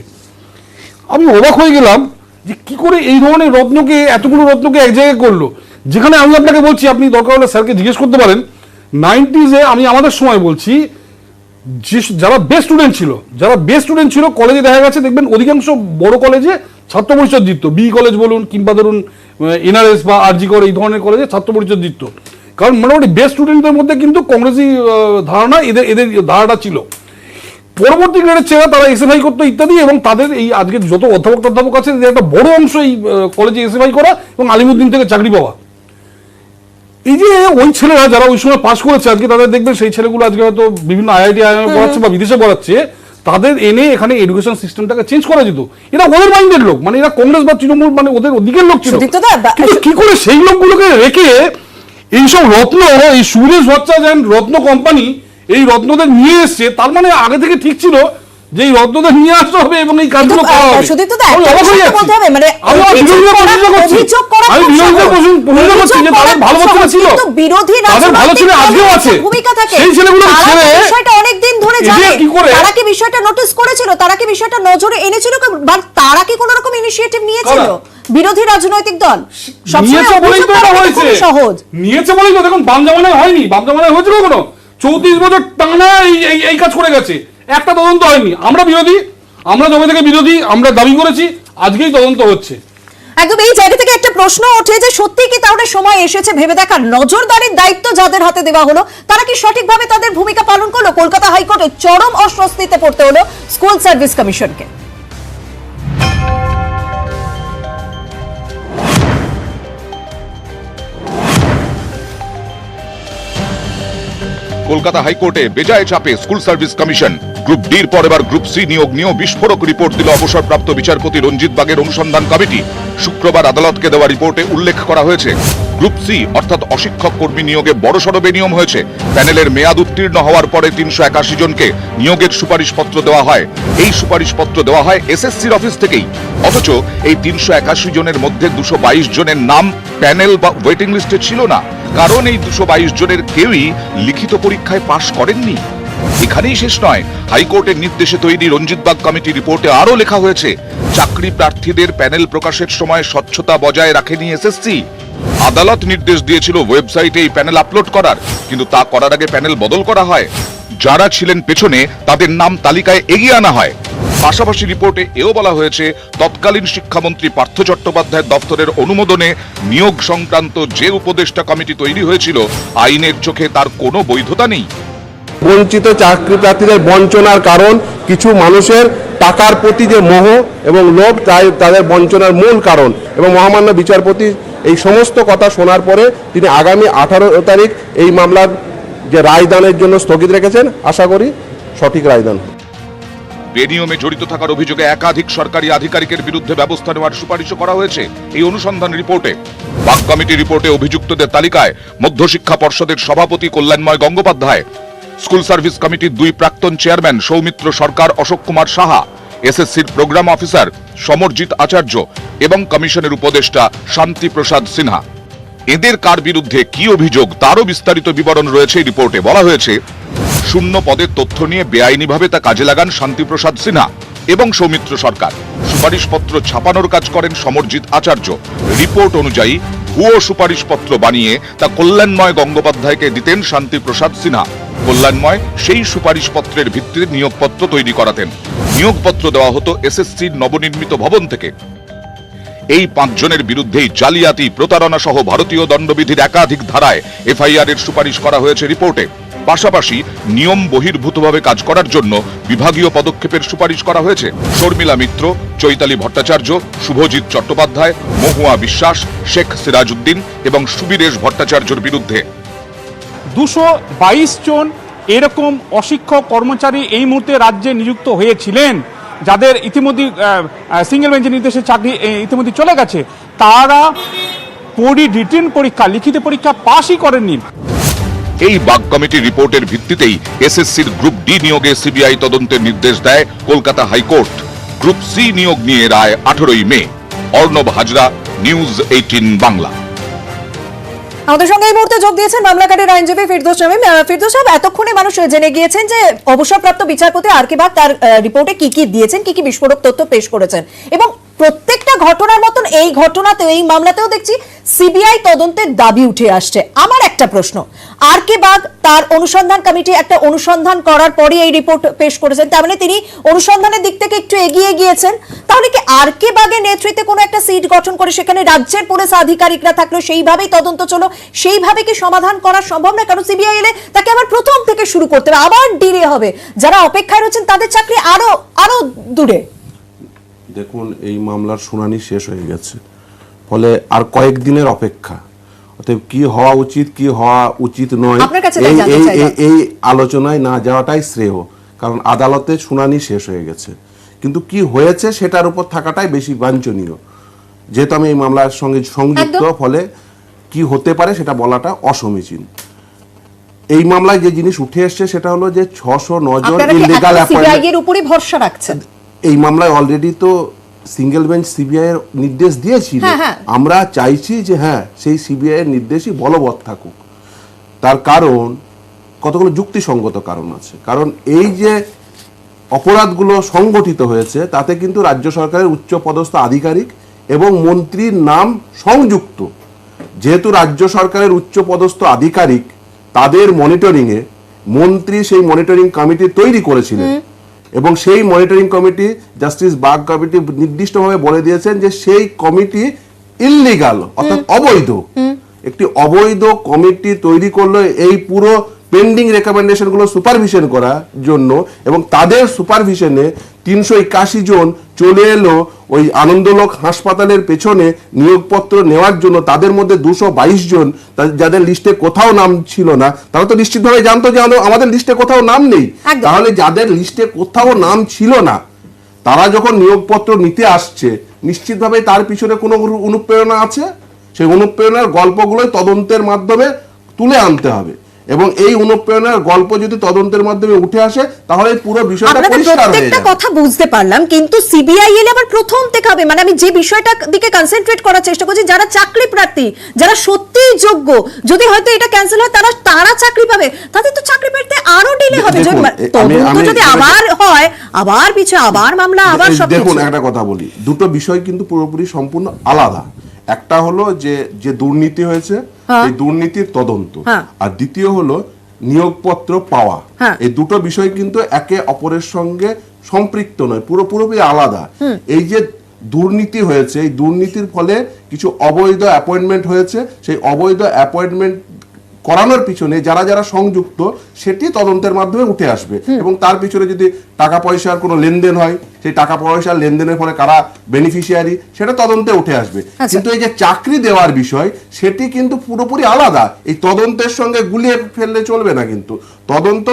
আমি অবাক হয়ে গেলাম যে কি করে এই ধরনের এতগুলো রত্নকে এক জায়গায় করলো, যেখানে আমি আপনাকে বলছি, আপনি দরকার হলে স্যারকে জিজ্ঞেস করতে পারেন, 90s আমি আমাদের সময় বলছি, যে যারা বেস্ট স্টুডেন্ট ছিল কলেজে দেখা গেছে দেখবেন অধিকাংশ বড় কলেজে ছাত্র পরিষদ জিততো, বি কলেজ বলুন কিংবা ধরুন এনআরএস বা আরজি কর এই ধরনের কলেজে ছাত্র পরিষদ জিততো, কারণ মোটামুটি বেস্ট স্টুডেন্টদের মধ্যে কিন্তু কংগ্রেসি ধারণা এদের ধারণা ছিল। পরবর্তী গ্রেডের ছেলেরা তারা এসএফআই করতো ইত্যাদি, এবং তাদের এই আজকে যত অধ্যাপক আছে এদের একটা বড় অংশ এই কলেজে এসএফআই করা এবং আলিমুদ্দিন থেকে চাকরি পাওয়া। এই যে ওই ছেলেরা যারা ওই সময় পাস করেছে আজকে তাদের দেখবেন সেই ছেলেগুলো আজকে হয়তো বিভিন্ন আইআইটি পড়াচ্ছে বা বিদেশে পড়াচ্ছে, তাদের এনে এখানে এডুকেশন সিস্টেমটাকে চেঞ্জ করা যেত। এরা ওদের মাইন্ডের লোক, মানে এরা কংগ্রেস বা তৃণমূল মানে ওদের দিকের লোক ছিল, কিন্তু কি করে সেই লোকগুলোকে রেখে এইসব রত্ন, এই সুবীরেশ ভট্টাচার্য রত্ন কোম্পানি এই রত্নদের নিয়ে এসছে, তার মানে আগে থেকে ঠিক ছিল যে এই রত্নদের নিয়ে আসতে হবে এবং এই কাজগুলো করা হবে। তারা কি বিষয়টা নোটিস করেছিল, তারা কি বিষয়টা নজরে এনেছিল, তারা কি কোনো রকম ইনিশিয়েটিভ নিয়েছিল? বিরোধী রাজনৈতিক দল সহজ নিয়েছে বলেই তো দেখুন, বাম জামানায় হয়নি, বাম জামানায় হয়েছিল কোনো 34 বছর টানা এই কাজ করে গেছে, একটা তদন্ত হয়নি। আমরা বিরোধী, আমরা জমি থেকে বিরোধী, আমরা দাবি করেছি, আজকেই তদন্ত হচ্ছে। একদম এই জায়গা থেকে একটা প্রশ্ন ওঠে যে সত্যি কি তাহলে সময় এসেছে ভেবে দেখার, নজরদারির দায়িত্ব যাদের হাতে দেওয়া হলো তারা কি সঠিকভাবে তাদের ভূমিকা পালন করলো? কলকাতা হাইকোর্টে চরম অস্বস্তিতে পড়তে হলো স্কুল সার্ভিস কমিশনকে। কলকাতা হাইকোর্টে বেজায় চাপে স্কুল সার্ভিস কমিশন। গ্রুপ ডির পর এবার গ্রুপ সি নিয়োগ নিয়েও বিস্ফোরক রিপোর্ট দিল অবসরপ্রাপ্ত বিচারপতি রঞ্জিত বাগের অনুসন্ধান কমিটি। শুক্রবার আদালতকে দেওয়া রিপোর্টে উল্লেখ করা হয়েছে, গ্রুপ সি অর্থাৎ অশিক্ষক কর্মী নিয়োগে বড়সড় বেনিয়ম হয়েছে। প্যানেলের মেয়াদ উত্তীর্ণ হওয়ার পরে 381 জনকে নিয়োগের সুপারিশপত্র দেওয়া হয়। এই সুপারিশপত্র দেওয়া হয় এসএসসির অফিস থেকেই, অথচ এই 381 জনের মধ্যে 222 জনের নাম প্যানেল বা ওয়েটিং লিস্টে ছিল না, কারণ এই 222 জনের কেউই লিখিত পরীক্ষায় পাশ করেননি। এখানেই শেষ নয়, হাইকোর্টের নির্দেশে তৈরি রঞ্জিত বাগ কমিটি রিপোর্টে আরো লেখা হয়েছে, চাকরি প্রার্থীদের প্যানেল প্রকাশের সময় স্বচ্ছতা বজায় রাখেনি এসএসসি। আদালত নির্দেশ দিয়েছিল ওয়েবসাইটে এই প্যানেল আপলোড করার, কিন্তু তা করার আগে প্যানেল বদল করা হয়। যারা ছিলেন পেছনে তাদের নাম তালিকায় এগিয়ে আনা হয়। পাশাপাশি রিপোর্টে এও বলা হয়েছে, তৎকালীন শিক্ষামন্ত্রী পার্থ চট্টোপাধ্যায়ের দপ্তরের অনুমোদনে নিয়োগ সংক্রান্ত যে উপদেষ্টা কমিটি তৈরি হয়েছিল, আইনের চোখে তার কোনো বৈধতা নেই। বঞ্চিত চাকরি প্রার্থীদের বঞ্চনার কারণ কিছু মানুষের টাকার প্রতি যে মোহ এবং লোভ, তাই তাদের বঞ্চনার মূল কারণ। এবং মহামান্য বিচারপতি এই সমস্ত কথা শোনার পরে তিনি আগামী 18 তারিখ এই মামলার যে রায়দানের জন্য স্থগিত রেখেছেন। আশা করি সঠিক রায়দান। বেনিয়মে জড়িত থাকার অভিযোগে একাধিক সরকারি আধিকারিকের বিরুদ্ধে ব্যবস্থা নেওয়ার সুপারিশও করা হয়েছে এই অনুসন্ধান রিপোর্টে। বাগ কমিটি রিপোর্টে অভিযুক্তদের তালিকায় মধ্যশিক্ষা পর্ষদের সভাপতি কল্যাণময় গঙ্গোপাধ্যায়, স্কুল সার্ভিস কমিটির 2 প্রাক্তন চেয়ারম্যান সৌমিত্র সরকার, অশোক কুমার সাহা, এসএসসির প্রোগ্রাম অফিসার সমরজিৎ আচার্য এবং কমিশনের উপদেষ্টা শান্তি প্রসাদ সিনহা। এদের কার বিরুদ্ধে কি অভিযোগ তারও বিস্তারিত বিবরণ রয়েছে এই রিপোর্টে। বলা হয়েছে, শূন্য পদের তথ্য নিয়ে বেআইনিভাবে তা কাজে লাগান শান্তিপ্রসাদ সিনহা এবং সৌমিত্র সরকার। সুপারিশপত্র ছাপানোর কাজ করেন সমরজিৎ আচার্য। রিপোর্ট অনুযায়ী ভুয়ো সুপারিশপত্র বানিয়ে তা কল্যাণময় গঙ্গোপাধ্যায়কে দিতেন শান্তিপ্রসাদ সিনহা। কল্যাণময় সেই সুপারিশপত্রের ভিত্তিতে নিয়োগপত্র তৈরি করাতেন। নিয়োগপত্র দেওয়া হতো এসএসসির নবনির্মিত ভবন থেকে। এই 5 জনের বিরুদ্ধেই জালিয়াতি, প্রতারণা সহ ভারতীয় দণ্ডবিধির একাধিক ধারায় এফআইআর এর সুপারিশ করা হয়েছে রিপোর্টে। পাশাপাশি নিয়ম বহির্ভূতভাবে কাজ করার জন্য বিভাগীয় পদক্ষেপের সুপারিশ করা হয়েছে শর্মিলা মিত্র, চৈতালি ভট্টাচার্য, শুভজিৎ চট্টোপাধ্যায়, মহুয়া বিশ্বাস, শেখ সিরাজউদ্দিন এবং সুবীরেশ ভট্টাচার্যের বিরুদ্ধে। 222 জন এরকম অশিক্ষক কর্মচারী এই মুহূর্তে রাজ্যে নিযুক্ত হয়েছিলেন, যাদের ইতিমধ্যে সিঙ্গেল বেঞ্চের নির্দেশে চাকরি ইতিমধ্যে চলে গেছে, তারা রিটেন পরীক্ষা, লিখিত পরীক্ষা পাশই করেননি। এই বাগ কমিটির রিপোর্টের ভিত্তিতেই এসএসসির গ্রুপ ডি নিয়োগে সিবিআই তদন্তের নির্দেশ দেয় কলকাতা হাইকোর্ট। গ্রুপ সি নিয়োগ নিয়ে রায় 18ই মে। অর্ণব হাজরা, নিউজ 18 বাংলা। আমাদের সঙ্গে এই মুহূর্তে যোগ দিয়েছেন মামলাকারীর আইনজীবী ফিরদৌস শামীম। ফিরদৌস সাহেব, এতক্ষণে মানুষ জেনে গিয়েছেন যে অবসরপ্রাপ্ত বিচারপতি আর কে বাগ তার রিপোর্টে কি কি দিয়েছেন, কি কি বিস্ফোরক তথ্য পেশ করেছেন, এবং প্রত্যেকটা ঘটনার মতন এই ঘটনাতেও, এই মামলাতেও দেখছি সিবিআই তদন্তের দাবি উঠে আসছে। আমার একটা প্রশ্ন, আর কে বাগ তার অনুসন্ধান কমিটি একটা অনুসন্ধান করার পরই এই রিপোর্ট পেশ করেছেন, তার মানে তিনি অনুসন্ধানের দিক থেকে একটু এগিয়ে গিয়েছেন। তাহলে কি আর কে বাগের নেতৃত্বে কোনো একটা সিট গঠন করে সেখানে রাজ্যের পুলিশ আধিকারিকরা থাকলো, সেইভাবেই তদন্ত চলো, সেইভাবে কি সমাধান করা সম্ভব না? কারণ সিবিআই এলে তাকে আবার প্রথম থেকে শুরু করতে হবে, আবার ডিলে হবে, যারা অপেক্ষায় রয়েছেন তাদের চাকরি আরো দূরে। দেখুন, এই মামলার শুনানি শেষ হয়ে গেছে, ফলে আর কয়েকদিনের অপেক্ষা। অতএব কি হওয়া উচিত, কি হওয়া উচিত নয়, এই আলোচনায় না যাওয়াটাই শ্রেয়, কারণ আদালতে শুনানি শেষ হয়ে গেছে। কিন্তু কি হয়েছে সেটার উপর থাকাটাই বেশি বাঞ্ছনীয়। যেহেতু আমি এই মামলার সঙ্গে সংযুক্ত, ফলে কি হতে পারে সেটা বলাটা অসমীচীন। এই মামলায় যে জিনিস উঠে এসছে সেটা হলো যে 609 জন ইললিগাল সিবিআই উপরই ভরসা রাখছেন। এই মামলায় অলরেডি তো সিঙ্গেল বেঞ্চ সিবিআই এর নির্দেশ দিয়েছিল। আমরা চাইছি যে হ্যাঁ, সেই সিবিআই এর নির্দেশই বলবৎ থাকুক। তার কারণ কতগুলো যুক্তিসঙ্গত কারণ আছে। কারণ এই যে অপরাধগুলো সংগঠিত হয়েছে তাতে কিন্তু রাজ্য সরকারের উচ্চ পদস্থ আধিকারিক এবং মন্ত্রীর নাম সংযুক্ত। যেহেতু রাজ্য সরকারের উচ্চ পদস্থ আধিকারিক, তাদের মনিটরিংয়ে মন্ত্রী সেই মনিটরিং কমিটি তৈরি করেছিলেন এবং সেই monitoring committee, justice Bag committee নির্দিষ্টভাবে বলে দিয়েছেন যে সেই কমিটি ইললিগাল, অর্থাৎ অবৈধ। একটি অবৈধ কমিটি তৈরি করলো এই পুরো পেন্ডিং রেকমেন্ডেশনগুলো সুপারভিশন করার জন্য, এবং তাদের সুপারভিশনে 381 জন চলে এলো ওই আনন্দলোক হাসপাতালের পেছনে নিয়োগপত্র নেওয়ার জন্য। তাদের মধ্যে 222 জন যাদের লিস্টে কোথাও নাম ছিল না, তারা তো নিশ্চিতভাবে জানতো যে আমাদের লিস্টে কোথাও নাম নেই। তাহলে যাদের লিস্টে কোথাও নাম ছিল না, তারা যখন নিয়োগপত্র নিতে আসছে, নিশ্চিতভাবে তার পিছনে কোনো অনুপ্রেরণা আছে। সেই অনুপ্রেরণার গল্পগুলোই তদন্তের মাধ্যমে তুলে আনতে হবে, এবং এই অনুপ্রেরণার গল্প যদি তদন্তের মাধ্যমে উঠে আসে তাহলে পুরো বিষয়টা পরিষ্কার হয়ে যাবে। কথা বুঝতে পারলাম, কিন্তু সিবিআই এলে আবার প্রথম থেকে হবে। মানে আমি যে বিষয়টা দিকে কনসেন্ট্রেট করার চেষ্টা করছি, যারা চাকরি প্রার্থী, যারা সত্যিই যোগ্য, যদি হয়তো এটা ক্যান্সেল হয় তারা চাকরি পাবে, তাদের তো চাকরি পেতে আরো ডিলে হবে। তদন্ত যদি আবার হয়, আবার পিছে আবার মামলা, আবার সব। দেখুন, একটা কথা বলি, দুটো বিষয় কিন্তু পুরোপুরি সম্পূর্ণ আলাদা। একটা হলো যে দুর্নীতি হয়েছে, এই দুর্নীতির তদন্ত, আর দ্বিতীয় হলো নিয়োগপত্র পাওয়া। এই দুটো বিষয় কিন্তু একে অপরের সঙ্গে সম্পৃক্ত নয়, পুরোপুরি আলাদা। এই যে দুর্নীতি হয়েছে, এই দুর্নীতির ফলে কিছু অবৈধ অ্যাপয়েন্টমেন্ট হয়েছে, সেই অবৈধ অ্যাপয়েন্টমেন্ট করানোর পিছনে যারা যারা সংযুক্ত সেটি তদন্তের মাধ্যমে উঠে আসবে, এবং তার পিছনে যদি টাকা পয়সার কোনো লেনদেন হয়, সেই টাকা পয়সার লেনদেনের ফলে কারা বেনিফিশিয়ারি সেটা তদন্তে উঠে আসবে। কিন্তু এই যে চাকরি দেওয়ার বিষয়, সেটি কিন্তু পুরোপুরি আলাদা। এই তদন্তের সঙ্গে গুলিয়ে ফেললে চলবে না, কিন্তু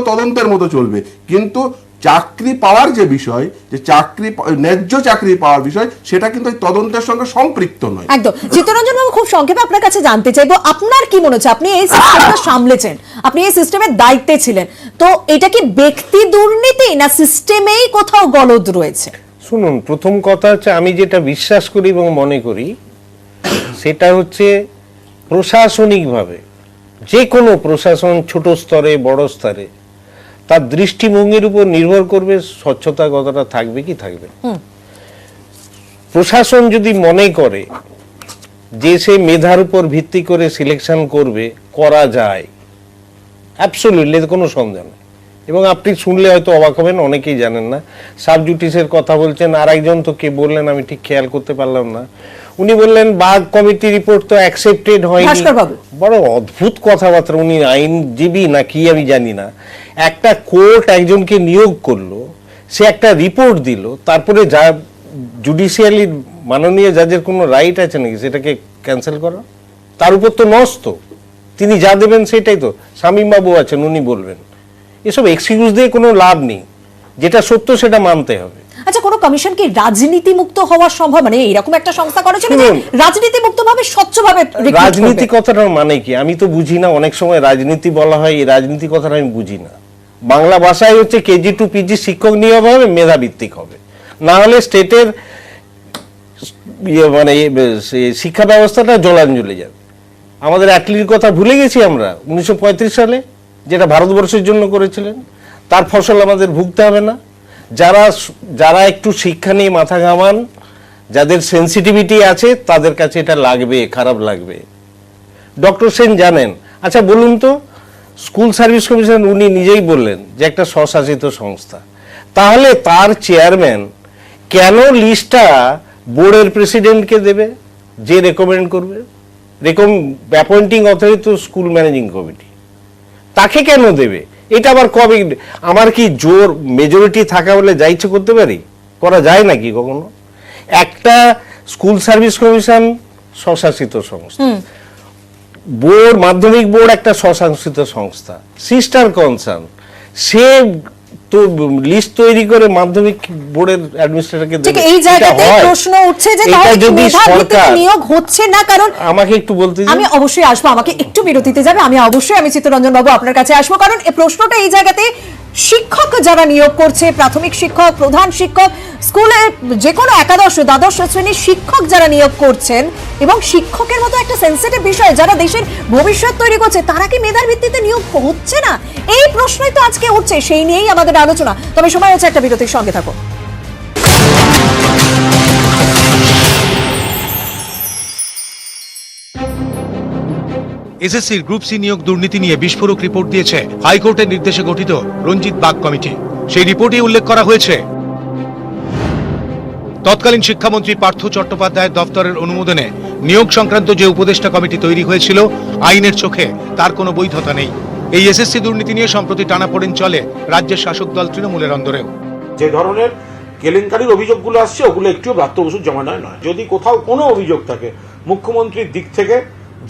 তদন্তের মতো চলবে। কিন্তু চাকরি পাওয়ার যে বিষয়, যে ন্যায্য চাকরি পাওয়ার বিষয়, সেটা কিন্তু তদন্তের সঙ্গে সম্পৃক্ত নয়। একদম। চিত্তরঞ্জন বাবু, খুব সংক্ষেপে আপনার কাছে জানতে চাইবো, আপনার কি মনে হচ্ছে, আপনি এই সিস্টেমটা সামলেছেন, আপনি এই সিস্টেমের দায়িত্বে ছিলেন, তো এটা কি ব্যক্তি দুর্নীতি না সিস্টেমেই কোথাও গলদ রয়েছে? শুনুন, প্রথম কথা হচ্ছে আমি যেটা বিশ্বাস করি এবং মনে করি সেটা হচ্ছে প্রশাসনিকভাবে যে কোনো প্রশাসন, ছোট স্তরে বড় স্তরে, তার দৃষ্টিভঙ্গির উপর নির্ভর করবে স্বচ্ছতা কতটা থাকবে কি থাকবে না। প্রশাসন যদি মনে করে যে সে মেধার উপর ভিত্তি করে সিলেকশন করবে, করা যায়, অ্যাবসলিউটলি কোনো সন্দেহ নেই। এবং আপনি শুনলে হয়তো অবাক হবেন, অনেকেই জানেন না, সাবজুডিসের কথা বলছেন, আর একজন তো কে বললেন আমি ঠিক খেয়াল করতে পারলাম না, উনি বললেন বাগ কমিটি রিপোর্ট তো অ্যাকসেপ্টেড হয়নি। ভাস্করবাবু। বড় অদ্ভুত কথাবার্তা, উনি আইনজীবী না কি আমি জানি না, একটা কোর্ট একজনকে নিয়োগ করলো, সে একটা রিপোর্ট দিল, তারপরে যা জুডিশিয়ালি মাননীয় জাজের কোনো রাইট আছে নাকি সেটাকে ক্যান্সেল করা? তার উপর তো নষ্ট, তিনি যা দেবেন সেটাই তো। শামীম বাবু আছেন, উনি বলবেন। এসব এক্সকিউজ দিয়ে কোনো লাভ নেই, যেটা সত্য সেটা মানতে হবে। আচ্ছা, কোনো কমিশন কি রাজনীতি মুক্ত হওয়া সম্ভব? মানে এরকম একটা সংস্থা করা যাবে যে রাজনীতি মুক্ত ভাবে স্বচ্ছভাবে recruit রাজনীতি করবে? কথাটার মানে কি আমি তো বুঝি না। অনেক সময় রাজনীতি বলা হয়, এই রাজনীতি কথাটা আমি বুঝি না। বাংলা ভাষায় হচ্ছে কেজি টু পিজি শিক্ষক নিয়োগ হবে, মেধাভিত্তিক হবে, না হলে স্টেটের মানে শিক্ষা ব্যবস্থাটা জলাঞ্জলি যাবে। আমাদের অ্যাটলির কথা ভুলে গেছি আমরা 1935 সালে, যেটা ভারতবর্ষের জন্য করেছিলেন, তার ফসল আমাদের ভুগতে হবে না? যারা একটু শিক্ষা নিয়ে মাথা ঘামান, যাদের সেন্সিটিভিটি আছে, তাদের কাছে এটা লাগবে, খারাপ লাগবে। ডক্টর সেন জানেন। আচ্ছা বলুন তো, স্কুল সার্ভিস কমিশন উনি নিজেই বললেন যে একটা স্বশাসিত সংস্থা, তাহলে তার চেয়ারম্যান কেন লিস্টটা বোর্ডের প্রেসিডেন্টকে দেবে যে রেকমেন্ড করবে? অ্যাপয়েন্টিং অথরিটি তো স্কুল ম্যানেজিং কমিটি, তাকে কেন দেবে? এটা আবার কবে? আমার কি জোর মেজরিটি থাকা বলে যা ইচ্ছে করতে পারি? করা যায় নাকি কখনো? একটা স্কুল সার্ভিস কমিশন স্বশাসিত সংস্থা, বোর্ড, মাধ্যমিক বোর্ড একটা স্বশাসিত সংস্থা, সিস্টার কনসার্ন, সে তো লিস্ট তৈরি করে মাধ্যমিক বোর্ডের অ্যাডমিনিস্ট্রেটরকে ঠিক দেবে। এই জায়গাতে এটা হয়? প্রশ্ন উঠছে যে এটা তাহলে কি যদি মেধাভিত্তিক সরকার, নিয়োগ হচ্ছে না? কারণ আমাকে একটু বলতে দিন। আমি অবশ্যই আসবো, আমাকে একটু বিরতিতে যাবে, আমি চিত্তরঞ্জন বাবু আপনার কাছে আসবো, কারণ এই প্রশ্নটা এই জায়গাতে শিক্ষক যারা নিয়োগ করছে, প্রাথমিক শিক্ষক, প্রধান শিক্ষক, স্কুলে যে কোনো একাদশ দ্বাদশ শ্রেণীর শিক্ষক যারা নিয়োগ করছেন, এবং শিক্ষকের মতো একটা সেন্সিটিভ বিষয় যারা দেশের ভবিষ্যৎ তৈরি করছে, তারা কি মেধার ভিত্তিতে নিয়োগ হচ্ছে না? এই প্রশ্নই তো আজকে উঠছে, সেই নিয়েই আমাদের আলোচনা। তবে সময় হচ্ছে একটা বিরতির, সঙ্গে থাকো। এসএসসির গ্রুপ সি নিয়োগ দুর্নীতি নিয়ে বিস্ফোরক রিপোর্ট দিয়েছে হাইকোর্টের নির্দেশে গঠিত রঞ্জিত বাগ কমিটি। সেই রিপোর্টে উল্লেখ করা হয়েছে, তৎকালীন শিক্ষামন্ত্রী পার্থ চট্টোপাধ্যায়ের দপ্তরের অনুমোদনে নিয়োগ সংক্রান্ত যে উপদেষ্টা কমিটি তৈরি হয়েছিল, আইনের চোখে তার কোনো বৈধতা নেই। এই এসএসসি দুর্নীতি নিয়ে সম্প্রতি টানাপোড়েন চলে রাজ্যের শাসক দল তৃণমূলের অন্দরেও। যে ধরনের কেলেঙ্কারির অভিযোগগুলো আসছে, ওগুলো একটু ব্রাত্য বসুর জমানায় নয়। যদি কোথাও কোনো অভিযোগ থাকে, মুখ্যমন্ত্রীর দিক থেকে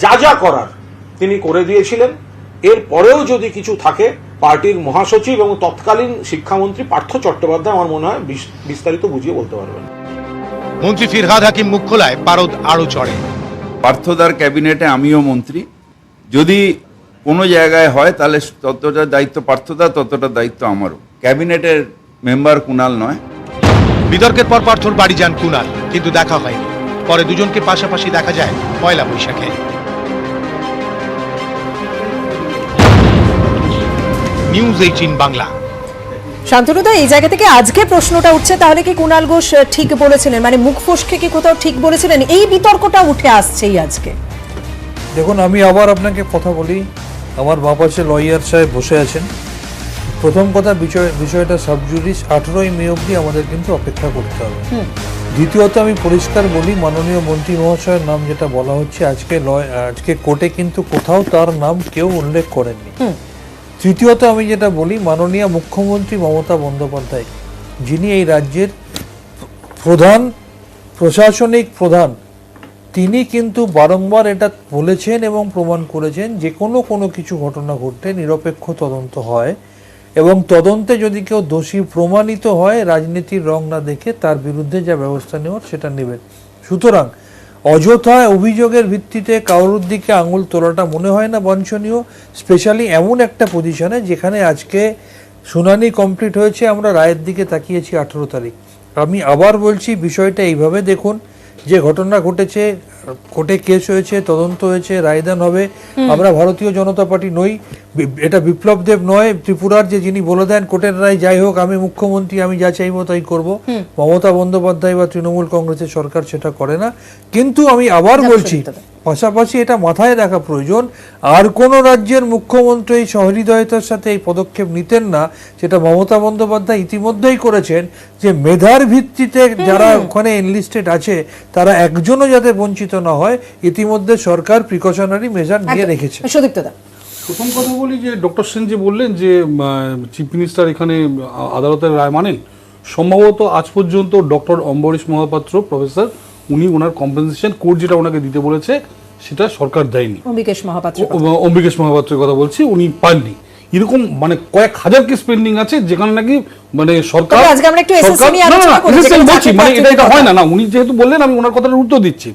যা যা করার তিনি করে দিয়েছিলেন। এর পরেও যদি কিছু থাকে, পার্টির মহাসচিব এবং তৎকালীন শিক্ষামন্ত্রী পার্থ চট্টোপাধ্যায় আমার মনে হয় বিস্তারিত বুঝিয়ে বলতে পারবেন। মন্ত্রী ফিরহাদ হাকিম মুখ খোলায় পারদ আরো চড়ে। পার্থদার ক্যাবিনেটে আমিও মন্ত্রী, যদি কোনো জায়গায় হয় তাহলে ততটা দায়িত্ব পার্থদা, ততটা দায়িত্ব আমারও। ক্যাবিনেটের মেম্বার কুণাল নয়। বিতর্কের পর পার্থর বাড়ি যান কুণাল, কিন্তু দেখা হয়নি। পরে দুজনকে পাশাপাশি দেখা যায় পয়লা বৈশাখে। নিউজ 18 বাংলা। শান্তনুদা, এই জায়গা থেকে আজকে প্রশ্নটা উঠছে, তাহলে কি কুণাল ঘোষ ঠিক বলেছিলেন? মানে মুখ ফসকে কি কোথাও ঠিক বলেছিলেন? এই বিতর্কটা উঠে আসছেই আজকে। দেখুন, আমি আবার আপনাকে কথা বলি, আমার বাঁ পাশে লয়ার সাহেব বসে আছেন। প্রথম কথা, বিষয়টা সাবজুডিস, 18ই মে অবধি আমাদের কিন্তু অপেক্ষা করতে হবে। দ্বিতীয়ত আমি পরিষ্কার বলি, মাননীয় মন্ত্রী মহাশয়ের নাম যেটা বলা হচ্ছে আজকে কোর্টে কিন্তু কোথাও তার নাম কেউ উল্লেখ করেননি। তৃতীয়ত আমি যেটা বলি, মাননীয় মুখ্যমন্ত্রী মমতা বন্দ্যোপাধ্যায়, যিনি এই রাজ্যের প্রশাসনিক প্রধান, তিনি কিন্তু বারংবার এটা বলেছেন এবং প্রমাণ করেছেন যে কোনো কিছু ঘটনা ঘটলে নিরপেক্ষ তদন্ত হয়, এবং তদন্তে যদি কেউ দোষী প্রমাণিত হয়, রাজনীতির রং না দেখে তার বিরুদ্ধে যা ব্যবস্থা নেওয়ার সেটা নেবেন। সুতরাং অযথা অভিযোগের ভিত্তিতে কারোর দিকে আঙুল তোলাটা মনে হয় না বাঞ্ছনীয়, স্পেশালি এমন একটা পজিশনে যেখানে আজকে শুনানি কমপ্লিট হয়েছে, আমরা রায়ের দিকে তাকিয়েছি 18 তারিখ। আমি আবার বলছি বিষয়টা এইভাবে দেখুন, যে ঘটনা ঘটেছে, কোর্টে কেস হয়েছে, তদন্ত হয়েছে, রায়দান হবে। আমরা ভারতীয় জনতা পার্টি নই, এটা বিপ্লব দেব নয় ত্রিপুরার, যে যিনি বলে দেন কোর্টের রায় যাই হোক আমি মুখ্যমন্ত্রী, আমি যা চাইবো তাই করব। মমতা বন্দ্যোপাধ্যায় বা তৃণমূল কংগ্রেসের সরকার সেটা করে না। কিন্তু আমি আবার বলছি, পাশাপাশি এটা মাথায় রাখা প্রয়োজন, আর কোন রাজ্যের মুখ্যমন্ত্রী এই সহৃদয়তার সাথে এই পদক্ষেপ নিতেন না, যেটা মমতা বন্দ্যোপাধ্যায় ইতিমধ্যেই করেছেন, যে মেধার ভিত্তিতে যারা ওখানে এনলিস্টেড আছে তারা একজনও যাতে বঞ্চিত না হয়, ইতিমধ্যে সরকার প্রিকশনারি মেজার নিয়ে রেখেছে। সুদীপ্ত দা, প্রথম কথা বলি যে ডক্টর সেন যে বললেন যে চিফ মিনিস্টার এখানে আদালতের রায় মানেন, সম্ভবত আজ পর্যন্ত ডক্টর অম্বরীশ মহাপাত্র প্রফেসর উনি ওনার কম্পেনসেশন কোর্ট যেটা ওনাকে দিতে বলেছে সেটা সরকার দেয়নি। অম্বিকেশ মহাপাত্রের কথা বলছি, উনি পাননি। এরকম মানে কয়েক হাজার কেস পেন্ডিং আছে যেখানে নাকি মানে সরকার বলছি মানে এটা হয় না। উনি যেহেতু বললেন আমি ওনার কথাটা উত্তর দিচ্ছি।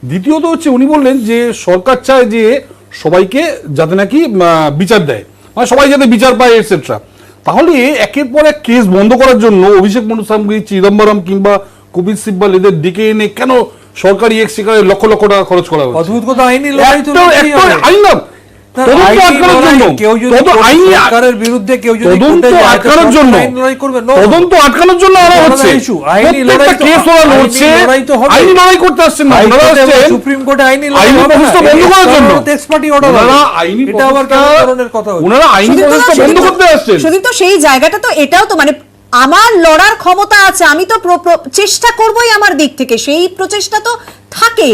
দ্বিতীয়ত হচ্ছে উনি বললেন যে সরকার চায় যে সবাইকে যাতে নাকি বিচার দেয়, মানে সবাই যাতে বিচার পায় এটসেট্রা। তাহলে একের পর এক কেস বন্ধ করার জন্য অভিষেক মনু সিংভি, চিদম্বরম কিংবা কপিল সিব্বল এদের ডেকে এনে কেন সরকারি এক্সচেকারে লক্ষ লক্ষ টাকা খরচ করা হচ্ছে? অদ্ভুত কথা, আইনি লড়াই তো আইন না, তদন্ত আটকানোর জন্য আনা হচ্ছে, সুপ্রিম কোর্টে আইনি সুদীপ, তো সেই জায়গাটা তো এটাও তো মানে আমার লড়ার ক্ষমতা আছে, আমি তো চেষ্টা করবোই আমার দিক থেকে, সেই প্রচেষ্টা তো থাকে।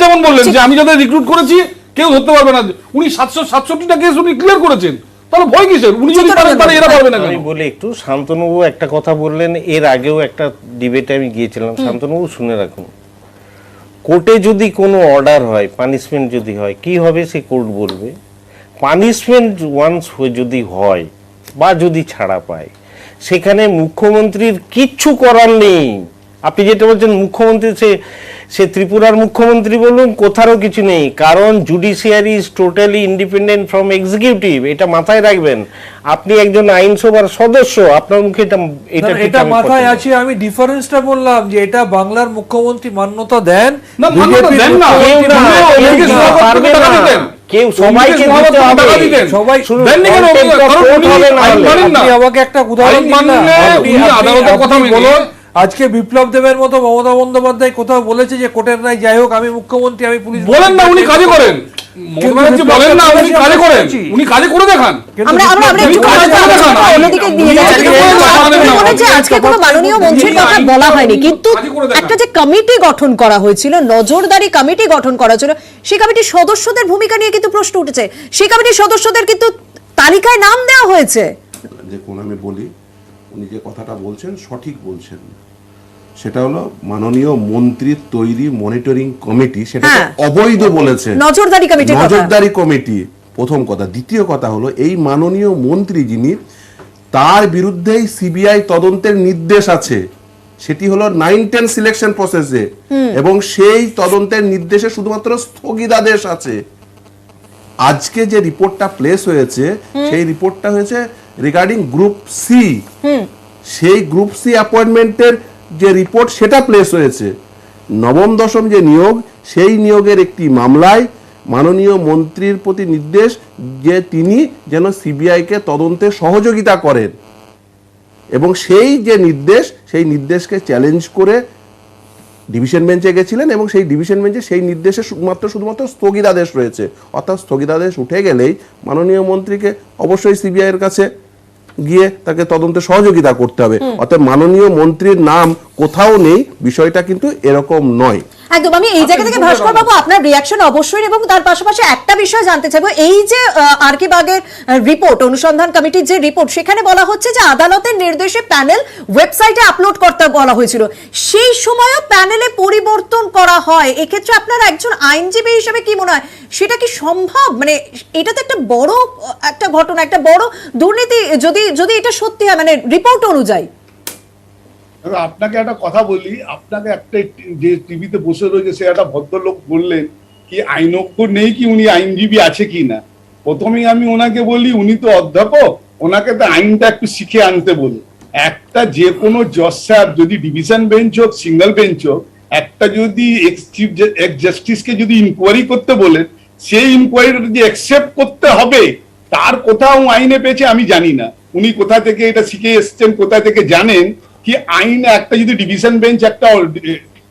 যেমন বললেন যে আমি যাদের রিক্রুট করেছি কেউ ধরতে পারবে না, উনি 767টা কেস উনি ক্লিয়ার করেছেন, তাহলে ভয় কিসের? উনি যদি পারেন তাহলে এরা পারবে না। আমি বলি একটু, শান্তনুবাবু একটা কথা বললেন, এর আগেও একটা ডিবেটে আমি গিয়েছিলাম, শান্তনুবাবু শুনে রাখুন। কোর্টে যদি কোনো অর্ডার হয়, পানিশমেন্ট যদি হয়, কি হবে সে কোর্ট বলবে। পানিশমেন্ট ওয়ান্স যদি হয় বা যদি ছাড়া পায়, সেখানে মুখ্যমন্ত্রীর কিচ্ছু করার নেই। আপনি যেটা বলছেন মুখ্যমন্ত্রী, সে ত্রিপুরার মুখ্যমন্ত্রী বলুন, কোথাও কিছু নেই, কারণ judiciary is totally independent from executive. এটা মাথায় রাখবেন। আপনি একজন আইনসভার সদস্য, আপনার মুখে এটা মাথায় আছে। আমি ডিফারেন্সটা বললাম যে এটা বাংলার মুখ্যমন্ত্রী মান্যতা দেন, কেউ সবাইকে দিতে হবে, সবাই আমাকে একটা উদাহরণ বলুন। আজকে বিপ্লব দেবের মতো মমতা বন্দ্যোপাধ্যায় কোথাও বলেছে যে কোর্টের রায় যাই হোক আমি মুখ্যমন্ত্রী, আমি পুলিশ বলেন না, উনি কাজে করেন, বলেন না উনি কাজে করেন, উনি কাজে করে দেখান। আজকে কোনো মাননীয় মন্ত্রীর কথা বলা হয়নি, কিন্তু একটা যে কমিটি গঠন করা হয়েছিল, নজরদারি কমিটি গঠন করা হয়েছিল, সেই কমিটির সদস্যদের ভূমিকা নিয়ে কিন্তু প্রশ্ন উঠেছে। সেই কমিটির সদস্যদের কিন্তু তালিকায় নাম দেওয়া হয়েছে। দেখুন আমি বলি, উনি যে কথাটা বলছেন সঠিক বলছেন, সেটা হলো মাননীয় মন্ত্রীর তৈরি মনিটরিং কমিটি, সেটা অবৈধ বলেছে, নজরদারি কমিটি, প্রথম কথা। দ্বিতীয় কথা হলো এই মাননীয় মন্ত্রী যিনি, তার বিরুদ্ধেই সিবিআই তদন্তের নির্দেশ আছে, সেটি হলো 9-10 সিলেকশন প্রসেসে, এবং সেই তদন্তের নির্দেশে শুধুমাত্র স্থগিতাদেশ আছে। আজকে যে রিপোর্টটা প্লেস হয়েছে, সেই রিপোর্টটা হয়েছে রিগার্ডিং গ্রুপ সি, সেই গ্রুপ সি অ্যাপয়েন্টমেন্টের যে রিপোর্ট সেটা প্লেস হয়েছে। নবম দশম যে নিয়োগ, সেই নিয়োগের একটি মামলায় মাননীয় মন্ত্রীর প্রতি নির্দেশ যে তিনি যেন সিবিআইকে তদন্তে সহযোগিতা করেন, এবং সেই যে নির্দেশ, সেই নির্দেশকে চ্যালেঞ্জ করে ডিভিশন বেঞ্চে গেছিলেন, এবং সেই ডিভিশন বেঞ্চে সেই নির্দেশে শুধুমাত্র স্থগিতাদেশ রয়েছে। অর্থাৎ স্থগিতাদেশ উঠে গেলেই মাননীয় মন্ত্রীকে অবশ্যই সিবিআই এর কাছে গিয়ে তাকে তদন্তে সহযোগিতা করতে হবে। অর্থাৎ মাননীয় মন্ত্রীর নাম কোথাও নেই, বিষয়টা কিন্তু এরকম নয়। একদম। আমি এই জায়গা থেকে ভাস্কর বাবু আপনার রিয়াকশন অবশ্যই, এবং তার পাশাপাশি একটা বিষয় জানতে চাইবো, এই যে আর কে বাগের রিপোর্ট, অনুসন্ধান কমিটির যে রিপোর্ট, সেখানে বলা হচ্ছে যে আদালতের নির্দেশে প্যানেল ওয়েবসাইটে আপলোড করতে বলা হয়েছিল, সেই সময়ও প্যানেলে পরিবর্তন করা হয়। এক্ষেত্রে আপনার একজন আইনজীবী হিসেবে কি মনে হয়, সেটা কি সম্ভব? মানে এটা তো একটা বড় একটা ঘটনা, একটা বড় দুর্নীতি যদি এটা সত্যি হয়, মানে রিপোর্ট অনুযায়ী। আপনাকে একটা কথা বলি, আপনাকে একটা যে টিভিতে বসে রয়েছে সে একটা ভদ্রলোক বললেন কি আইনজ্ঞ নেই কি, উনি আইনজীবী আছে কি না। প্রথমেই আমি ওনাকে বলি উনি তো অধ্যাপক, ওনাকে তো আইনটা একটু শিখে আনতে বলি। একটা যে কোনো জজ সাহেব যদি ডিভিশন বেঞ্চ হোক সিঙ্গেল বেঞ্চ হোক, একটা যদি এক্স চিফ জাস্টিসকে যদি ইনকোয়ারি করতে বলেন, সেই ইনকোয়ারিটা যদি অ্যাকসেপ্ট করতে হবে, তার কোথাও আইনে পেয়েছে আমি জানি না। উনি কোথা থেকে এটা শিখে এসছেন, কোথা থেকে জানেন কি আইনে একটা যদি ডিভিশন বেঞ্চ একটা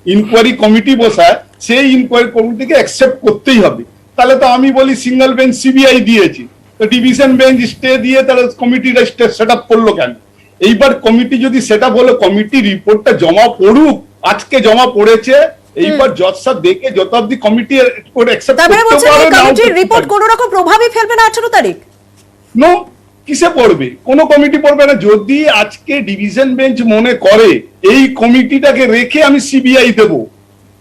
ইনকোয়ারি কমিটি বসায়, সেই ইনকোয়ারি কমিটিকে অ্যাকসেপ্ট করতেই হবে। তাহলে তো আমি বলি সিঙ্গেল বেঞ্চ সিবিআই দিয়েছি, তো ডিভিশন বেঞ্চ স্টে দিয়ে তাহলে কমিটিটা সেট আপ করলো কেন? এইবার কমিটি যদি সেট আপ হলো, কমিটি রিপোর্টটা জমা পড়ুক, আজকে জমা পড়েছে, এইবার জজ সাহেব দেখে যত অবধি কমিটি অ্যাকসেপ্ট তারপরে করতে বলছেন পারে এই নাও কমিটির করতে রিপোর্ট পারে। কোনো রকম প্রভাবই ফেলবে না 18 তারিখ। নো, কিসে পড়বে? কোনো কমিটি পড়বে না। যদি আজকে ডিভিশন বেঞ্চ মনে করে এই কমিটিটাকে রেখে আমি সিবিআই দেব,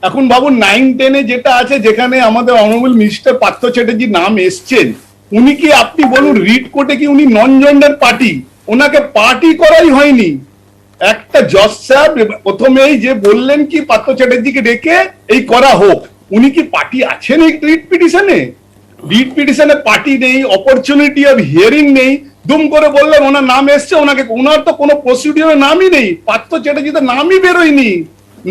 এখন ভাবুন 9-10-এ যেটা আছে, যেখানে আমাদের অনারেবল মিনিস্টার পার্থ চ্যাটার্জির নাম এসছেন, উনি কি আপনি বলুন রিট কোর্টে কি উনি নন জয়েন্টেড পার্টি? ওনাকে পার্টি করাই হয়নি। একটা জজ সাহেব প্রথমেই যে বললেন কি পার্থ চ্যাটার্জিকে ডেকে এই করা হোক, উনি কি পার্টি আছেন এই রিট পিটিশনে? রিট পিটিশনে পার্টি নেই, অপরচুনিটি অফ হিয়ারিং নেই, দুম করে বললেন ওনার নাম এসছে, ওনাকে, ওনার তো কোনো প্রসিডিওর নামই নেই, পার্থ চ্যাটার্জি তো নামই বেরোয়নি,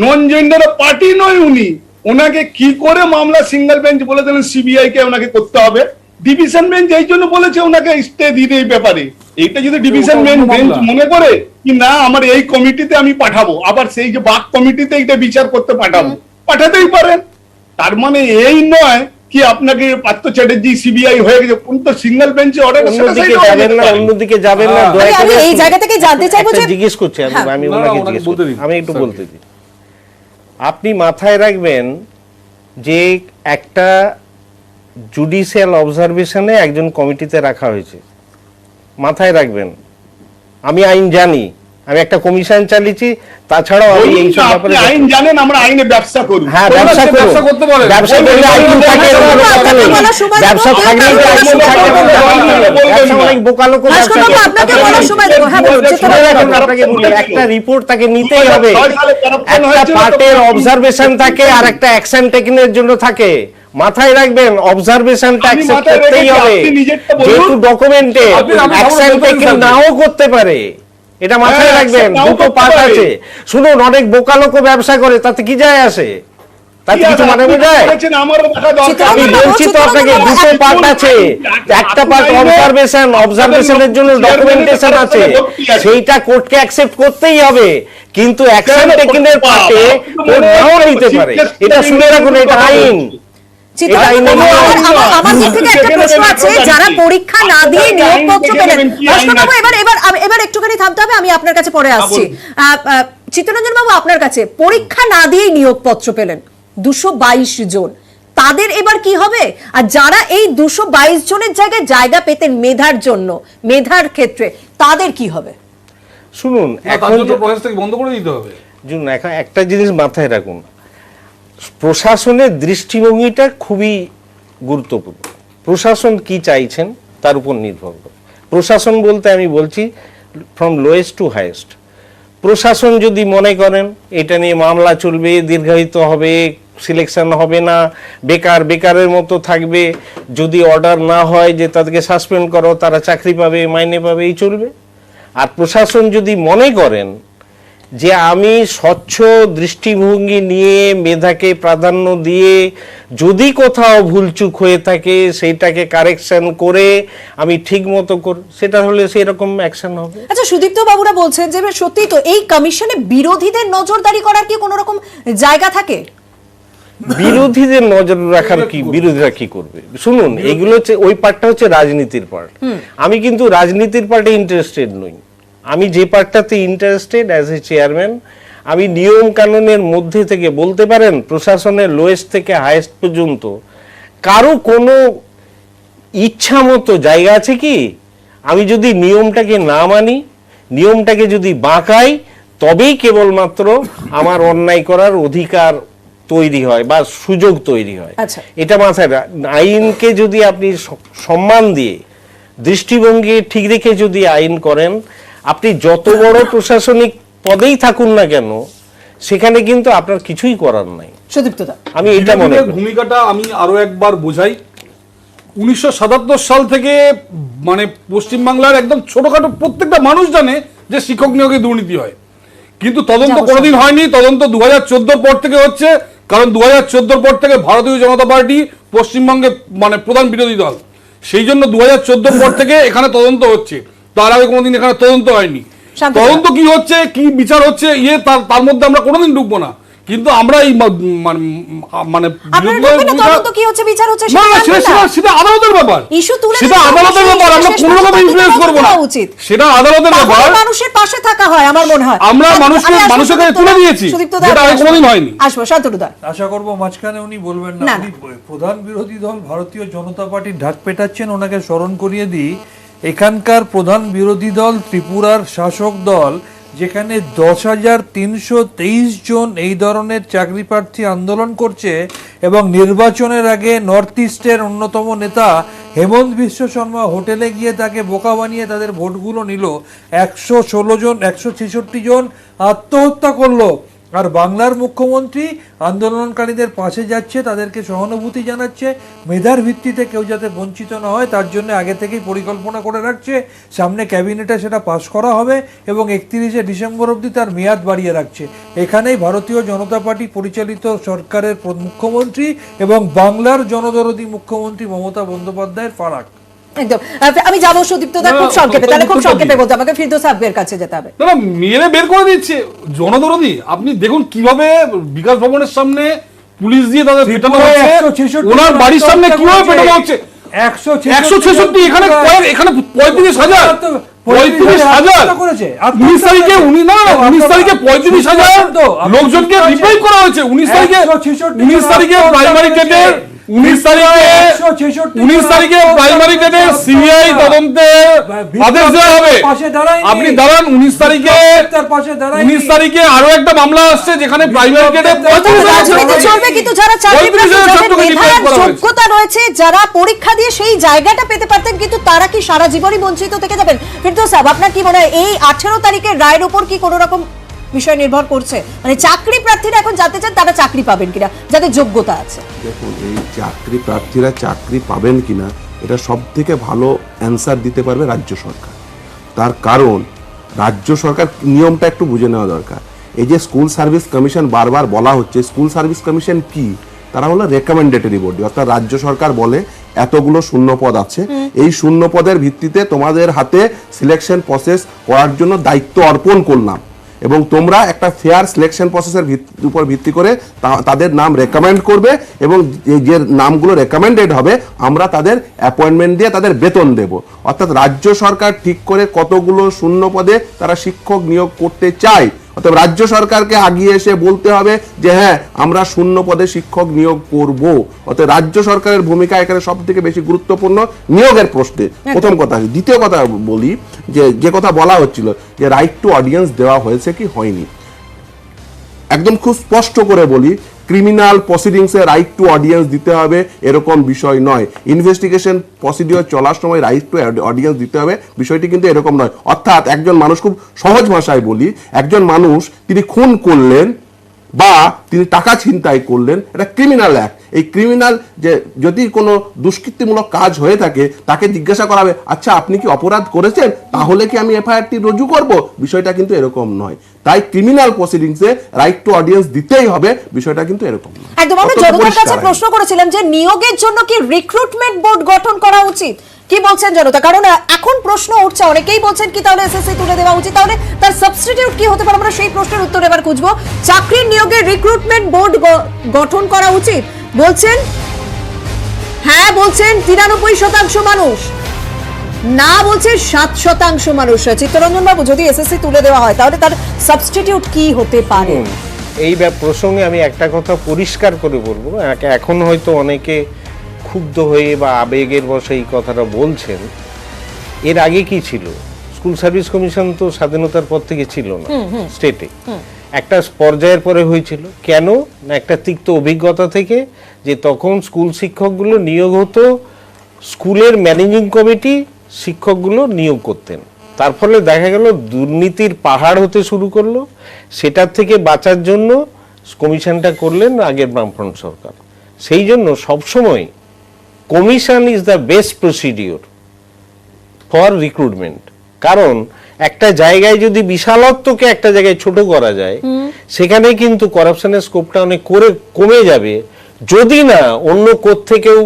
নন জেন্ডার পার্টি নয় উনি। ওনাকে কি করে মামলা সিঙ্গেল বেঞ্চ বলে দিলেন সিবিআই কে ওনাকে করতে হবে? ডিভিশন বেঞ্চ এই জন্য বলেছে ওনাকে স্টে দিতে এই ব্যাপারে। এইটা যদি ডিভিশন বেঞ্চ মনে করে কি না আমার এই কমিটিতে আমি পাঠাবো, আবার সেই যে বাক কমিটিতে এটা বিচার করতে পাঠাবো, পাঠাতেই পারেন। তার মানে এই নয় কি আপনাকে পার্থ চ্যাটার্জি সিবিআই হয়ে গেছে, কোন তো সিঙ্গেল বেঞ্চে অর্ডার অন্যদিকে যাবেন না, অন্যদিকে যাবেন না, দয়া আমি করে এই জায়গা থেকে জানতে চাইবো যে জিজ্ঞেস করছি আমি, হ্যাঁ। আমি না, ওনাকে ওনাকে জিজ্ঞেস বলতে করছি, দিন। আমি একটু স্যার, বলতে দিই। আপনি মাথায় রাখবেন যে একটা জুডিশিয়াল অবজারভেশনে একজন কমিটিতে রাখা হয়েছে, মাথায় রাখবেন। আমি আইন জানি, আমি একটা কমিশন চালিয়েছি, তাছাড়াও আমি এই সব ব্যাপারে আইন জানেন, আমরা আইনে ব্যবসা করি। হ্যাঁ ব্যবসা করুন, ব্যবসা করতে পারেন। ব্যবসা করলে আইন থাকে, এরকম কোনো কথা নেই। ব্যবসা থাকলেই তো আইন থাকে, ব্যবসা অনেক বোকা লোক ব্যবসা ভাস্কর বাবু, করে। আপনাকে বলার সময় দেবো। হ্যাঁ, বলুন, চিত্তরঞ্জন শুনে রাখুন, বাবু। আপনাকে বলি, একটা রিপোর্ট তাকে নিতেই হবে, একটা পার্টের অবজারভেশন থাকে আর একটা অ্যাকশন টেকিংয়ের জন্য থাকে। মাথায় রাখবেন, অবজারভেশনটা আমি অ্যাকসেপ্ট মাথায় করতেই রেখেছি, হবে, আপনি নিজেরটা বলুন। যেহেতু ডকুমেন্টে আপনি- আপনি অ্যাকশন বলতে টেকিং পারেন। নাও করতে পারে, এটা মাথায় হ্যাঁ, রাখবেন। নাও দুটো করতে পার্ট পারে। আছে। শুনুন, অনেক বোকা লোক ব্যবসা করে, তাতে কি যায় আসে? তাতে কিছু মানে বোঝায়? আমারও দেখা দরকার। আমি বলছি তো আপনাকে, দুটো পার্ট আছে। একটা পার্ট অবজারভেশন, অবজারভেশনের জন্য ডকুমেন্টেশন আছে, সেইটা কোর্টকে অ্যাকসেপ্ট করতেই হবে। কিন্তু অ্যাকশন টেকিং এর পার্টে কোর্ট নাও নিতে পারে। এটা শুনে রাখুন, এটা আইন। চিত্তরঞ্জন বাবু, আমার দিক থেকে একটা প্রশ্ন আছে, যারা পরীক্ষা না দিয়ে নিয়োগপত্র পেলেন, ভাস্কর বাবু এবার একটুখানি থামতে হবে, আমি আপনার কাছে পরে আসছি। চিত্তরঞ্জন বাবু, আপনার কাছে পরীক্ষা না দিয়ে নিয়োগপত্র পেলেন 222 জন, তাদের এবার কি হবে? আর যারা এই 222 জনের জায়গায় জায়গা পেতেন মেধার জন্য, মেধার ক্ষেত্রে, তাদের কি হবে? শুনুন, তার এখন জন্য প্রসেসটাকে বন্ধ করে দিতে হবে। এখন একটা জিনিস মাথায় রাখুন, প্রশাসনের দৃষ্টিভঙ্গিটা খুবই গুরুত্বপূর্ণ। প্রশাসন কি চাইছেন তার উপর নির্ভর করে। প্রশাসন বলতে আমি বলছি ফ্রম লোয়েস্ট টু হাইয়েস্ট। প্রশাসন যদি মনে করেন এটা নিয়ে মামলা চলবে, দীর্ঘায়িত হবে, সিলেকশন হবে না, বেকারের মতো থাকবে, যদি অর্ডার না হয় যে তাদেরকে সাসপেন্ড করো, তারা চাকরি পাবে, মাইনে পাবে, এই চলবে। আর প্রশাসন যদি মনে করেন যে আমি স্বচ্ছ দৃষ্টিভঙ্গি নিয়ে মেধাকে প্রাধান্য দিয়ে যদি কোথাও ভুলচুক হয়ে থাকে সেইটাকে কারেকশন করে আমি ঠিক মতো সেটা হলে সেরকম অ্যাকশন হবে। আচ্ছা, সুদীপ্ত বাবুরা বলছেন যে সত্যি তো এই কমিশনে বিরোধীদের নজরদারি করার কি কোনো রকম জায়গা থাকে? বিরোধীদের নজর রাখার কি, বিরোধীরা কি করবে? শুনুন, এগুলো হচ্ছে, ওই পার্টটা হচ্ছে রাজনীতির পার্ট। আমি কিন্তু রাজনীতির পার্টে ইন্টারেস্টেড নই। আমি যে পার্টটাতে ইন্টারেস্টেড অ্যাজ এ চেয়ারম্যান, আমি নিয়ম কানুনের মধ্যে থেকে বলতে পারেন প্রশাসনের লোয়েস্ট থেকে হাইয়েস্ট পর্যন্ত কারো কোনো ইচ্ছা মতো জায়গা আছে কি? আমি যদি নিয়মটাকে না মানি, নিয়মটাকে যদি বাঁকাই, তবেই কেবলমাত্র আমার অন্যায় করার অধিকার তৈরি হয় বা সুযোগ তৈরি হয়। আচ্ছা। এটা মাথায় আইনকে যদি আপনি সম্মান দিয়ে দৃষ্টিভঙ্গি ঠিক রেখে যদি আইন করেন, আপনি যত বড় প্রশাসনিক পদেই থাকুন না কেন, সেখানে কিন্তু আপনার কিছুই করার নাই। সুদীপ্তদা, আমি এটা মনে করি। ভূমিকাটা আমি আরো একবার বোঝাই। 1977 সাল থেকে মানে পশ্চিমবাংলার একদম ছোটখাটো প্রত্যেকটা মানুষ জানে যে শিক্ষক নিয়োগে দুর্নীতি হয়, কিন্তু তদন্ত কোনোদিন হয়নি। তদন্ত 2014 পর থেকে হচ্ছে, কারণ 2014 পর থেকে ভারতীয় জনতা পার্টি পশ্চিমবঙ্গে মানে প্রধান বিরোধী দল, সেই জন্য 2014 পর থেকে এখানে তদন্ত হচ্ছে। তার আগে কোনোদিন এখানে তদন্ত হয়নি। তদন্ত কি হচ্ছে, কি বিচার হচ্ছে, তার মধ্যে আমরা কোনোদিন ঢুকবো না। কিন্তু আমরা এই মানে সেটা আদালতের ব্যাপার, সেটা আদালতের ব্যাপার, আমরা কোনো রকম ইনফ্লুয়েন্স করবো না, সেটা আদালতের ব্যাপার। মানুষের পাশে থাকা হয় আমার মনে হয়, আমরা মানুষের কাছে তুলে দিয়েছি, যেটা আগে কোনোদিন হয়নি। আসবো শান্তনুদা, আশা করবো মাঝখানে উনি বলবেন না। উনি প্রধান বিরোধী দল ভারতীয় জনতা পার্টির ঢাক পেটাচ্ছেন, ওনাকে স্মরণ করিয়ে দিই এখানকার প্রধান বিরোধী দল ত্রিপুরার শাসক দল, যেখানে 10,323 জন এই ধরনের চাকরি প্রার্থী আন্দোলন করছে, এবং নির্বাচনের আগে নর্থ ইস্টের অন্যতম নেতা হেমন্ত বিশ্ব শর্মা হোটেলে গিয়ে তাকে বোকা বানিয়ে তাদের ভোটগুলো নিল। 166 জন আত্মহত্যা করলো। আর বাংলার মুখ্যমন্ত্রী আন্দোলনকারীদের পাশে যাচ্ছে, তাদেরকে সহানুভূতি জানাচ্ছে, মেধার ভিত্তিতে কেউ যাতে বঞ্চিত না হয় তার জন্য আগে থেকেই পরিকল্পনা করে রাখছে। সামনে ক্যাবিনেটে সেটা পাশ করা হবে এবং 31শে ডিসেম্বর অবধি তার মেয়াদ বাড়িয়ে রাখছে। এখানেই ভারতীয় জনতা পার্টি পরিচালিত সরকারের মুখ্যমন্ত্রী এবং বাংলার জনদরদী মুখ্যমন্ত্রী মমতা বন্দ্যোপাধ্যায়ের ফারাক। একদম। আমি যাবো সুদীপ্তদা, খুব সংক্ষেপে, তাহলে খুব সংক্ষেপে বলতে আমাকে ফিরদৌস আবগের কাছে যেতে হবে। না মেরে বের করে দিচ্ছে জনদরদি। আপনি দেখুন কিভাবে বিকাশ ভবনের সামনে পুলিশ দিয়ে তাদের পেটানো হচ্ছে, ওনার বাড়ির সামনে কিভাবে পেটানো হচ্ছে। 166 এখানে 35,000 19 তারিখে 19 তারিখে 35,000 লোকজনকে রিপ্লাই করা হয়েছে। 19 তারিখে প্রাইমারি টেটের 19 তারিখে প্রাইমারি টেটের সিবিআই তদন্তে আদেশ দেওয়া হবে। আপনি দাঁড়ান, 19 তারিখে আরো একটা মামলা আসছে যেখানে প্রাইমারি টেটে চলবে, কিন্তু যারা চাকরি যোগ্যতা রয়েছে, যারা পরীক্ষা দিয়ে সেই জায়গাটা পেতে পারতেন, কিন্তু তারা কি সারা জীবনই বঞ্চিত থেকে যাবেন? ফিরদৌস সাহেব, আপনার কি মনে হয় এই 18 তারিখের রায়ের উপর কি কোনো রকম বিষয় নির্ভর করছে? মানে চাকরি প্রার্থীরা এখন জানতে চান তারা চাকরি পাবেন কিনা, যাদের যোগ্যতা আছে। দেখুন, এই চাকরি প্রার্থীরা চাকরি পাবেন কিনা এটা সব থেকে ভালো অ্যান্সার দিতে পারবে রাজ্য সরকার। তার কারণ রাজ্য সরকার নিয়মটা একটু বুঝে নেওয়া দরকার। এই যে স্কুল সার্ভিস কমিশন বারবার বলা হচ্ছে, স্কুল সার্ভিস কমিশন কি? তারা হলো রেকমেন্ডেটরি বডি, অর্থাৎ রাজ্য সরকার বলে এতগুলো শূন্য পদ আছে, এই শূন্য পদের ভিত্তিতে তোমাদের হাতে সিলেকশন প্রসেস করার জন্য দায়িত্ব অর্পণ করলাম, এবং তোমরা একটা ফেয়ার সিলেকশন প্রসেসের উপর ভিত্তি করে তাদের নাম রেকমেন্ড করবে, এবং যে নামগুলো রেকমেন্ডেড হবে আমরা তাদের অ্যাপয়েন্টমেন্ট দিয়ে তাদের বেতন দেব। অর্থাৎ রাজ্য সরকার ঠিক করে কতগুলো শূন্য পদে তারা শিক্ষক নিয়োগ করতে চায়। অর্থাৎ রাজ্য সরকারকে আগিয়ে এসে বলতে হবে যে হ্যাঁ আমরা শূন্য পদে শিক্ষক নিয়োগ করব। অর্থাৎ রাজ্য সরকারের ভূমিকা এখানে সব থেকে বেশি গুরুত্বপূর্ণ নিয়োগের প্রশ্নে, প্রথম কথা। দ্বিতীয় কথা বলি, যে কথা বলা হচ্ছিল যে রাইট টু অডিয়েন্স দেওয়া হয়েছে কি হয়নি, একদম খুব স্পষ্ট করে বলি, ক্রিমিনাল প্রসিডিংসে রাইট টু অডিয়েন্স দিতে হবে এরকম বিষয় নয়। ইনভেস্টিগেশন প্রসিডিওর চলার সময় রাইট টু অডিয়েন্স দিতে হবে বিষয়টি কিন্তু এরকম নয়। অর্থাৎ একজন মানুষ, খুব সহজ ভাষায় বলি, একজন মানুষ তিনি খুন করলেন বা তিনি টাকা ছিনতাই করলেন, এটা ক্রিমিনাল অ্যাক্ট। এই ক্রিমিনাল যে যদি কোনো দুষ্কৃতিমূলক কাজ হয়ে থাকে তাকে জিজ্ঞাসা করা হবে, আচ্ছা আপনি কি অপরাধ করেছেন, তাহলে কি আমি এফআইআরটি রুজু করব? বিষয়টা কিন্তু এরকম নয়। তাই ক্রিমিনাল প্রসিডিংসে রাইট টু অডিয়েন্স দিতেই হবে, বিষয়টা কিন্তু এরকম নয়। একদম। আমি জনতার কাছে প্রশ্ন করেছিলাম যে নিয়োগের জন্য কি রিক্রুটমেন্ট বোর্ড গঠন করা উচিত, কি বলছেন জনতা? কারণ এখন প্রশ্ন উঠছে, অনেকেই বলছেন কি তাহলে এসএসসি তুলে দেওয়া উচিত, তাহলে তার সাবস্টিটিউট কি হতে পারে? আমরা সেই প্রশ্নের উত্তর এবার খুঁজবো। চাকরির নিয়োগের রিক্রুটমেন্ট বোর্ড গঠন করা উচিত বলছেন, হ্যাঁ বলছেন 93% মানুষ, না বলছে 7% মানুষ। চিত্তরঞ্জন বাবু, যদি এসএসসি তুলে দেওয়া হয় তাহলে তার সাবস্টিটিউট কি হতে পারে? এই প্রসঙ্গে আমি একটা কথা পরিষ্কার করে বলবো, এখন হয়তো অনেকে ক্ষুব্ধ হয়ে বা আবেগের বশে এই কথাটা বলছেন। এর আগে কি ছিল? স্কুল সার্ভিস কমিশন তো স্বাধীনতার পর থেকে ছিল না স্টেটে, একটা পর্যায়ের পরে হয়েছিল। কেন না, একটা তিক্ত অভিজ্ঞতা থেকে, যে তখন স্কুল শিক্ষকগুলো নিয়োগ হতো, স্কুলের ম্যানেজিং কমিটি শিক্ষকগুলো নিয়োগ করতেন। তার ফলে দেখা গেল দুর্নীতির পাহাড় হতে শুরু করলো। সেটার থেকে বাঁচার জন্য কমিশনটা করলেন আগের বামফ্রন্ট সরকার। সেই জন্য সবসময় commission is the best procedure for recruitment. কারণ একটা জায়গায় যদি বিশালত্বকে একটা জায়গায় ছোট করা যায়, সেখানে কিন্তু করাপশনের স্কোপটা অনেক কমে যাবে, যদি না অন্য কোত্থেকেও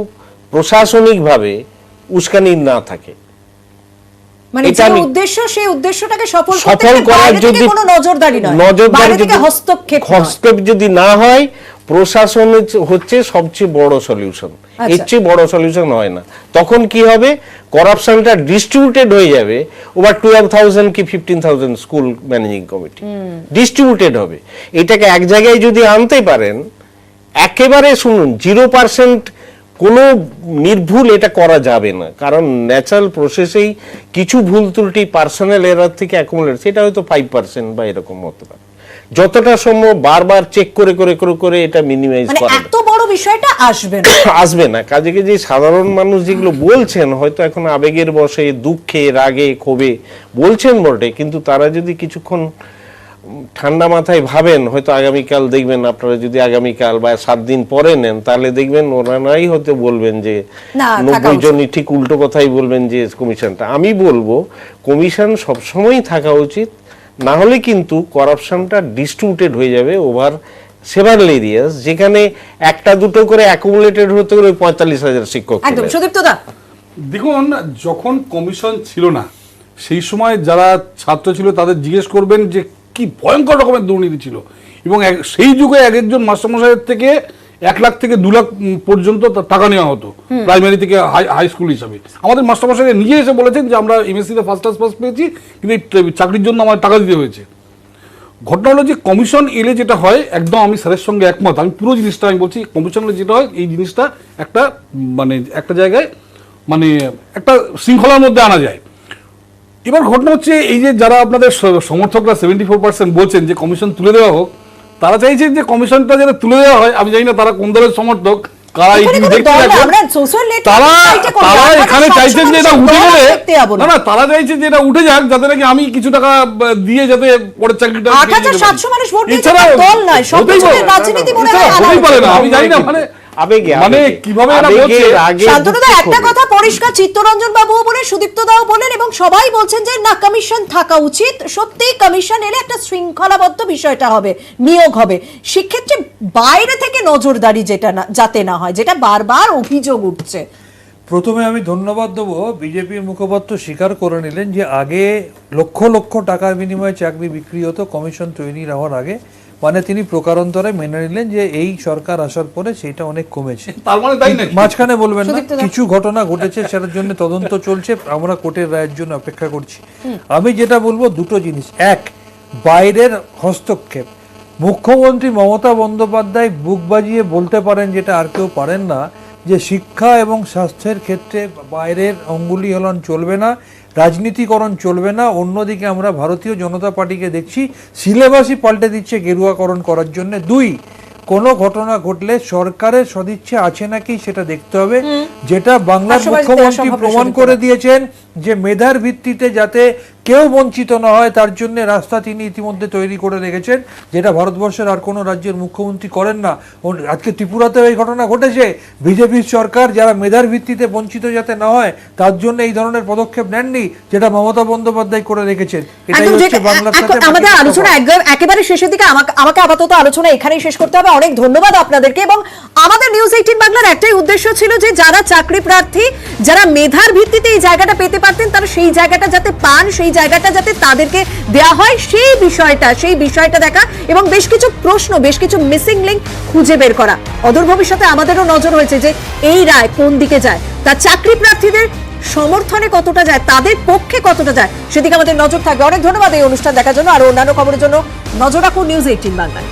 প্রশাসনিকভাবে উস্কানি না থাকে। মানে এটা যে আমি- উদ্দেশ্য সেই উদ্দেশ্যটাকে সফল করতে সফল গেলে করার বাইরে থেকে যদি কোনো নজরদারি নয়, নজরদারি বাইরে থেকে যদি হস্তক্ষেপ যদি না হয়, প্রশাসন হচ্ছে সবচেয়ে বড় সলিউশন। এর চেয়ে বড় সলিউশন হয় না। তখন কি হবে, করাপশনটা ডিস্ট্রিবিউটেড হয়ে যাবে ওভার 12,000 কি 15,000 স্কুল ম্যানেজিং কমিটি ডিস্ট্রিবিউটেড হবে। এটাকে এক জায়গায় যদি আনতে পারেন, একেবারে শুনুন 0% কোনো নির্ভুল এটা করা যাবে না, কারণ ন্যাচারাল প্রসেসেই কিছু ভুল ত্রুটি পার্সোনাল এরার থেকে অ্যাকুমুলেট, সেটা হয়তো 5% বা এরকম হতে পারে। যতটা সম্ভব বারবার চেক করে করে করে করে এটা মিনিমাইজ মানে করা এত বড় বিষয়টা আসবে না। আসবে না। কাজে যে সাধারণ মানুষ যেগুলো বলছেন, হয়তো এখন আবেগের বশে, দুঃখে, রাগে, ক্ষোভে বলছেন বটে, কিন্তু তারা যদি কিছুক্ষণ ঠান্ডা মাথায় ভাবেন, হয়তো আগামীকাল দেখবেন, আপনারা যদি আগামীকাল বা 7 দিন পরে নেন, তাহলে দেখবেন ওনারাই হয়তো বলবেন যে না, থাকা 90 জনই ঠিক উল্টো কথাই বলবেন যে কমিশনটা। আমি বলবো কমিশন সবসময়ই থাকা উচিত, না হলে কিন্তু করাপশনটা ডিস্ট্রিবিউটেড হয়ে যাবে ওভার সেভারাল এরিয়াস, যেখানে একটা দুটো করে অ্যাকুমুলেটেড হতে গেলে 45,000 শিক্ষক একদম। চলে সুদীপ্ত দা, দেখুন, যখন কমিশন ছিল না সেই সময় যারা ছাত্র ছিল তাদের জিজ্ঞেস করবেন যে কি ভয়ঙ্কর রকমের দুর্নীতি ছিল, এবং সেই যুগে এক একজন মাস্টারমশাইয়ের থেকে 1 লাখ থেকে 2 লাখ পর্যন্ত টাকা নেওয়া হতো প্রাইমারি থেকে হাই স্কুল হিসাবে। আমাদের মাস্টারমশাই নিজে এসে বলেছেন যে আমরা এমএসসি তে ফার্স্ট ক্লাস পাস পেয়েছি, কিন্তু এই চাকরির জন্য আমার টাকা দিতে হয়েছে। ঘটনা হলো যে কমিশন এলে যেটা হয়, একদম আমি স্যারের সঙ্গে একমত, আমি পুরো জিনিসটা আমি বলছি, কমিশন এলে যেটা হয়, এই জিনিসটা একটা মানে একটা জায়গায় মানে একটা শৃঙ্খলার মধ্যে আনা যায়। এবার ঘটনা হচ্ছে এই যে যারা আপনাদের সমর্থকরা 74% বলছেন যে কমিশন তুলে দেওয়া হোক, তারা চাইছেন যে কমিশনটা যেটা তুলে দেওয়া হয়। আমি জানি না তারা কোন দলের সমর্থক, কারা এই টিভি দেখতে থাকেন, তারা এখানে চাইছেন যে এটা উঠে গেলে, না না, তারা চাইছে যে এটা উঠে যাক, যাতে নাকি আমি কিছু টাকা দিয়ে যাতে পরের চাকরিটা 8,700 মানুষ ভোট দিয়েছে, তার দল নয়, সব কিছুতে রাজনীতি মনে হয় হতেই পারে না। আমি জানি না মানে কিভাবে এরা বলছে। শান্তনুদা, একটা কথা পরিষ্কার, চিত্তরঞ্জন বাবুও বলেন, সুদীপ্ত দাও বলেন, এবং সবাই বলছেন যে না, কমিশন থাকা উচিত। সত্যি কমিশন এলে একটা শৃঙ্খলাবদ্ধ বিষয়টা হবে, নিয়োগ হবে। সেক্ষেত্রে বাইরে থেকে নজরদারি যেটা না, যাতে না হয়, যেটা বারবার অভিযোগ উঠছে। প্রথমে আমি ধন্যবাদ দেবো, বিজেপির মুখপাত্র স্বীকার করে নিলেন যে আগে লক্ষ লক্ষ টাকার বিনিময়ে চাকরি বিক্রি হতো কমিশন তৈরি হওয়ার আগে। মানে তিনি প্রকারান্তরে মেনে নিলেন যে এই সরকার আসার পরে সেটা অনেক কমেছে। তার মানে তাই না, মাঝখানে বলবেন না, কিছু ঘটনা ঘটেছে, সেটার জন্য তদন্ত চলছে, আমরা কোর্টের রায়ের জন্য অপেক্ষা করছি। আমি যেটা বলবো, দুটো জিনিস। এক, বাইরের হস্তক্ষেপ। মুখ্যমন্ত্রী মমতা বন্দ্যোপাধ্যায় বুক বাজিয়ে বলতে পারেন, যেটা আর কেউ পারেন না, যে শিক্ষা এবং স্বাস্থ্যের ক্ষেত্রে বাইরের অঙ্গুলি হেলন চলবে না, রাজনীতিকরণ চলবে না। অন্যদিকে আমরা ভারতীয় জনতা পার্টিকে দেখছি সিলেবাসই পাল্টে দিচ্ছে গেরুয়াকরণ করার জন্য। দুই, কোনো ঘটনা ঘটলে সরকারের সদিচ্ছা আছে নাকি সেটা দেখতে হবে, যেটা বাংলার মুখ্যমন্ত্রী প্রমাণ করে দিয়েছেন যে মেধার ভিত্তিতে যাতে কেউ বঞ্চিত না হয় তার জন্য রাস্তা তিনি ইতিমধ্যে তৈরি করে রেখেছেন, যেটা ভারতবর্ষের আর কোনো রাজ্যের মুখ্যমন্ত্রী করেন না। আজকে ত্রিপুরাতেও এই ঘটনা ঘটেছে, বিজেপির সরকার যারা মেধার ভিত্তিতে বঞ্চিত যাতে না হয় তার জন্য এই ধরনের পদক্ষেপ নেননি, যেটা মমতা বন্দ্যোপাধ্যায় করে রেখেছেন। এটাই হচ্ছে বাংলার সাথে আমাদের আলোচনা একেবারে শেষের দিকে, আমাকে আপাতত আলোচনা এখানেই শেষ করতে হবে। অনেক ধন্যবাদ আপনাদেরকে। এবং আমাদের নিউজ 18 বাংলার একটাই উদ্দেশ্য ছিল যে যারা চাকরি প্রার্থী, যারা মেধার ভিত্তিতে এই জায়গাটা পেতে পারতেন, তারা সেই জায়গাটা যাতে পান, সেই জায়গাটা যাতে তাদেরকে দেওয়া হয়, সেই বিষয়টা দেখা, এবং বেশ কিছু প্রশ্ন, বেশ কিছু মিসিং লিংক খুঁজে বের করা। অদূর ভবিষ্যতে আমাদেরও নজর হয়েছে যে এই রায় কোন দিকে যায়, তা চাকরি প্রার্থীদের সমর্থনে কতটা যায়, তাদের পক্ষে কতটা যায়, সেদিকে আমাদের নজর থাকবে। অনেক ধন্যবাদ এই অনুষ্ঠান দেখার জন্য। আর অন্যান্য খবরের জন্য নজর রাখুন নিউজ 18 বাংলায়।